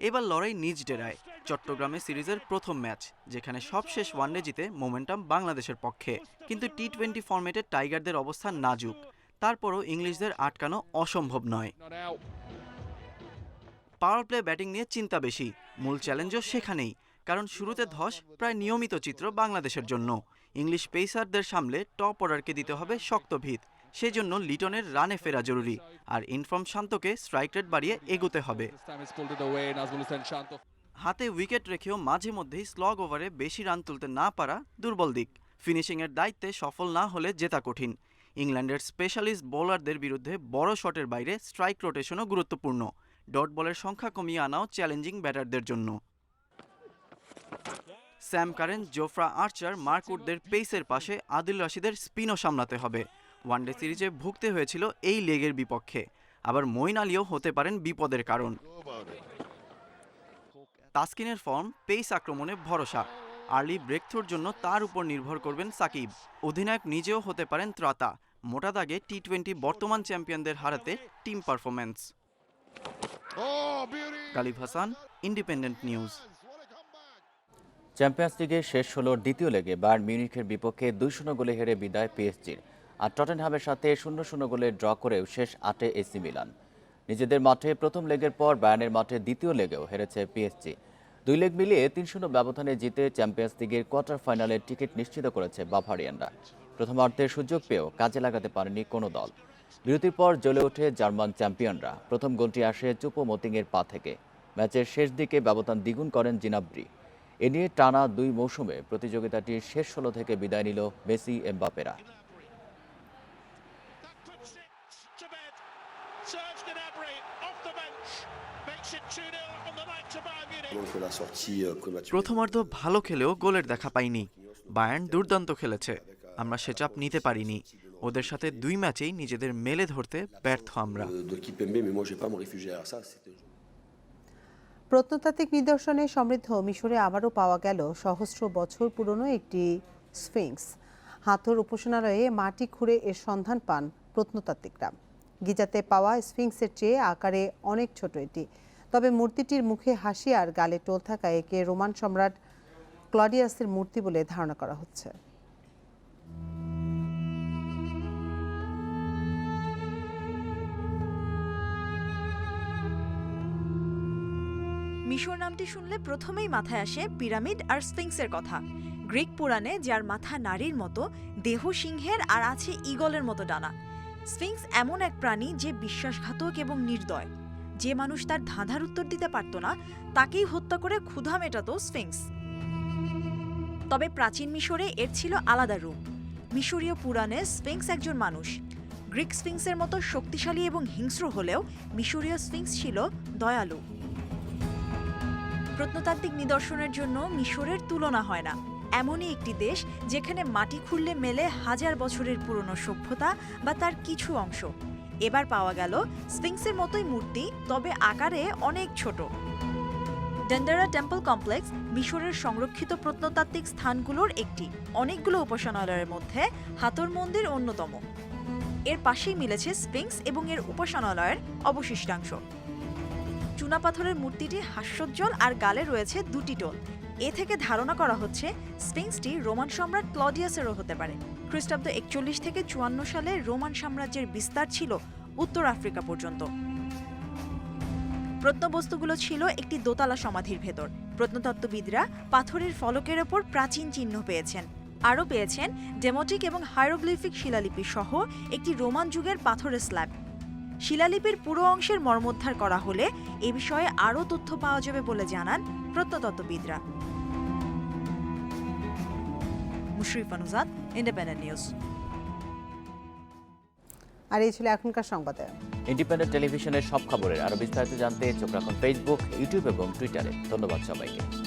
এবার লড়াই নিজ ডেরায়। চট্টগ্রামে সিরিজের প্রথম ম্যাচ, যেখানে সবশেষ ওয়ানডে জিতে মোমেন্টাম বাংলাদেশের পক্ষে। কিন্তু টি-20 ফরম্যাটে টাইগারদের অবস্থান নাজুক। তারপরও ইংলিশদের আটকানো অসম্ভব নয়। পাওয়ার প্লে ব্যাটিং নিয়ে চিন্তা বেশি। মূল চ্যালেঞ্জও সেখানেই, কারণ শুরুতে ধস প্রায় নিয়মিত চিত্র বাংলাদেশের জন্য। ইংলিশ পেসারদের সামলে টপ অর্ডারকে দিতে হবে শক্ত ভিত। সেজন্য লিটনের রানে ফেরা জরুরি, আর ইনফর্ম শান্তকে স্ট্রাইক রেট বাড়িয়ে এগোতে হবে। হাতে উইকেট রেখেও মাঝে মধ্যেই স্লগ ওভারে বেশি রান তুলতে না পারা দুর্বল দিক। ফিনিশিংয়ের দায়িত্বে সফল না হলে জেতা কঠিন। ইংল্যান্ডের স্পেশালিস্ট বোলারদের বিরুদ্ধে বড় শটের বাইরে স্ট্রাইক রোটেশনও গুরুত্বপূর্ণ। ডট বলের সংখ্যা কমিয়ে আনাও চ্যালেঞ্জিং ব্যাটারদের জন্য। স্যাম কারেন, জোফরা আর্চার, মার্কুটদের পেসের পাশে আদিল রশিদের স্পিনও সামলাতে হবে। ওয়ানডে সিরিজে ভুগতে হয়েছিল এই লেগের বিপক্ষে। আবার মঈন আলীও হতে পারেন বিপদের কারণ। তাসকিনের ফর্ম, পেস আক্রমণে ভরসা। আর্লি ব্রেকথ্রুর জন্য তার উপর নির্ভর করবেন সাকিব। অধিনায়ক নিজেও হতে পারেন ত্রাতা। মোটা দাগে টি-20 বর্তমান চ্যাম্পিয়নদের হারাতে team performance. Galib Hasan, Independent News. Champions লিগের শেষ 16-র দ্বিতীয় লেগে বায়ার্ন মিউনিখের বিপক্ষে 2-0 গোলে হেরে বিদায় পিএসজির। আর টটেনহামের সাথে 0-0 গোলে ড্র করেও শেষ 8-এ এসি মিলান। নিজেদের মাঠে প্রথম লেগের পর বায়ার্নের মাঠে দ্বিতীয় লেগেও হেরেছে পিএসজি। 2 লেগ মিলিয়ে 3-0 ব্যবধানে জিতে চ্যাম্পিয়ন্স লিগের কোয়ার্টার ফাইনালের টিকিট নিশ্চিত করেছে বাভারিয়ানরা। প্রথমার্ধের সুযোগ পেয়েও কাজে লাগাতে পারেনি কোনো দল। বিরতির পর জ্বলে ওঠে জার্মান চ্যাম্পিয়নরা। প্রথম গোলটি আসে চুপো-মোতিংয়ের পা থেকে। ম্যাচের শেষ দিকে ব্যবধান দ্বিগুণ করেন জিনাব্রি। এ নিয়ে টানা 2 মৌসুমে প্রতিযোগিতাটির শেষ 16 থেকে বিদায় নিল মেসি, এমবাপেরা। প্রথমার্ধ ভালো খেলেও গোলের দেখা পাইনি। বায়ার্ন দুর্দান্ত খেলেছে, আমরা সে চাপ নিতে পারিনি। ওদের সাথে 2 ম্যাচেই নিজেদের মেলে ধরতে ব্যর্থ আমরা। প্রত্নতাত্ত্বিক নিদর্শনে সমৃদ্ধ মিশরে আবারও পাওয়া গেল সহস্র বছর পুরনো একটি স্ফিংস। হাথর উপাসনালয়ে মাটি খুঁড়ে এর সন্ধান পান প্রত্নতাত্ত্বিকরা। গিজাতে পাওয়া স্ফিংসের চেয়ে আকারে অনেক ছোট এটি। তবে মূর্তিটির মুখে হাসি আর গালে টোল থাকায় একে রোমান সম্রাট ক্লডিয়াসের মূর্তি বলে ধারণা করা হচ্ছে। মিশর নামটি শুনলে প্রথমেই মাথায় আসে পিরামিড আর স্ফিংসের কথা। গ্রিক পুরাণে যার মাথা নারীর মতো, দেহ সিংহের আর আছে ঈগলের মতো ডানা। স্ফিংস এমন এক প্রাণী যে বিশ্বাসঘাতক এবং নির্দয়। যে মানুষ তার ধাঁধার উত্তর দিতে পারত না, তাকেই হত্যা করে ক্ষুধা মেটাতো স্ফিংস। তবে প্রাচীন মিশরে এর ছিল আলাদা রূপ। মিশরীয় পুরাণে স্ফিংস একজন মানুষ। গ্রিক স্ফিংসের মতো শক্তিশালী এবং হিংস্র হলেও মিশরীয় স্ফিংস ছিল দয়ালু। প্রত্নতাত্ত্বিক নিদর্শনের জন্য মিশরের তুলনা হয় না। এমনই একটি দেশ যেখানে মাটি খুঁড়লে মেলে হাজার বছরের পুরনো সভ্যতা বা তার কিছু অংশ। এবার পাওয়া গেল স্ফিংসের মতোই মূর্তি, তবে আকারে অনেক ছোট। ডেন্ডারা টেম্পল কমপ্লেক্স মিশরের সংরক্ষিত প্রত্নতাত্ত্বিক স্থানগুলোর একটি। অনেকগুলো উপাসনালয়ের মধ্যে হাতর মন্দির অন্যতম। এর পাশেই মিলেছে স্ফিংস এবং এর উপাসনালয়ের অবশিষ্টাংশ। চুনাপাথরের মূর্তিটি হাস্যোজ্জ্বল আর গালে রয়েছে দুটি টোল। এ থেকে ধারণা করা হচ্ছে স্ফিংসটি রোমান সম্রাট ক্লডিয়াসেরও হতে পারে। খ্রিস্টাব্দ 41 থেকে 54 সালে রোমান সাম্রাজ্যের বিস্তার ছিল উত্তর আফ্রিকা পর্যন্ত। প্রত্নবস্তুগুলো ছিল একটি দোতলা সমাধির ভেতর। প্রত্নতত্ত্ববিদরা পাথরের ফলকের ওপর প্রাচীন চিহ্ন পেয়েছেন। আরও পেয়েছেন ডেমোটিক এবং হাইরোগ্লিফিক শিলালিপি সহ একটি রোমান যুগের পাথরের স্ল্যাব। শিলালিপির পুরো অংশের মর্মোদ্ধার করা হলে এ বিষয়ে আরও তথ্য পাওয়া যাবে বলে জানান প্রত্নতত্ত্ববিদরা। Mushrifa Nuzhat, independent news. আর এই ছিল এখনকার সংবাদে। ইন্ডিপেন্ডেন্ট টেলিভিশনের সব খবরের আরো বিস্তারিত জানতে চোখ রাখুন ফেসবুক, ইউটিউব এবং টুইটারে। ধন্যবাদ সবাইকে।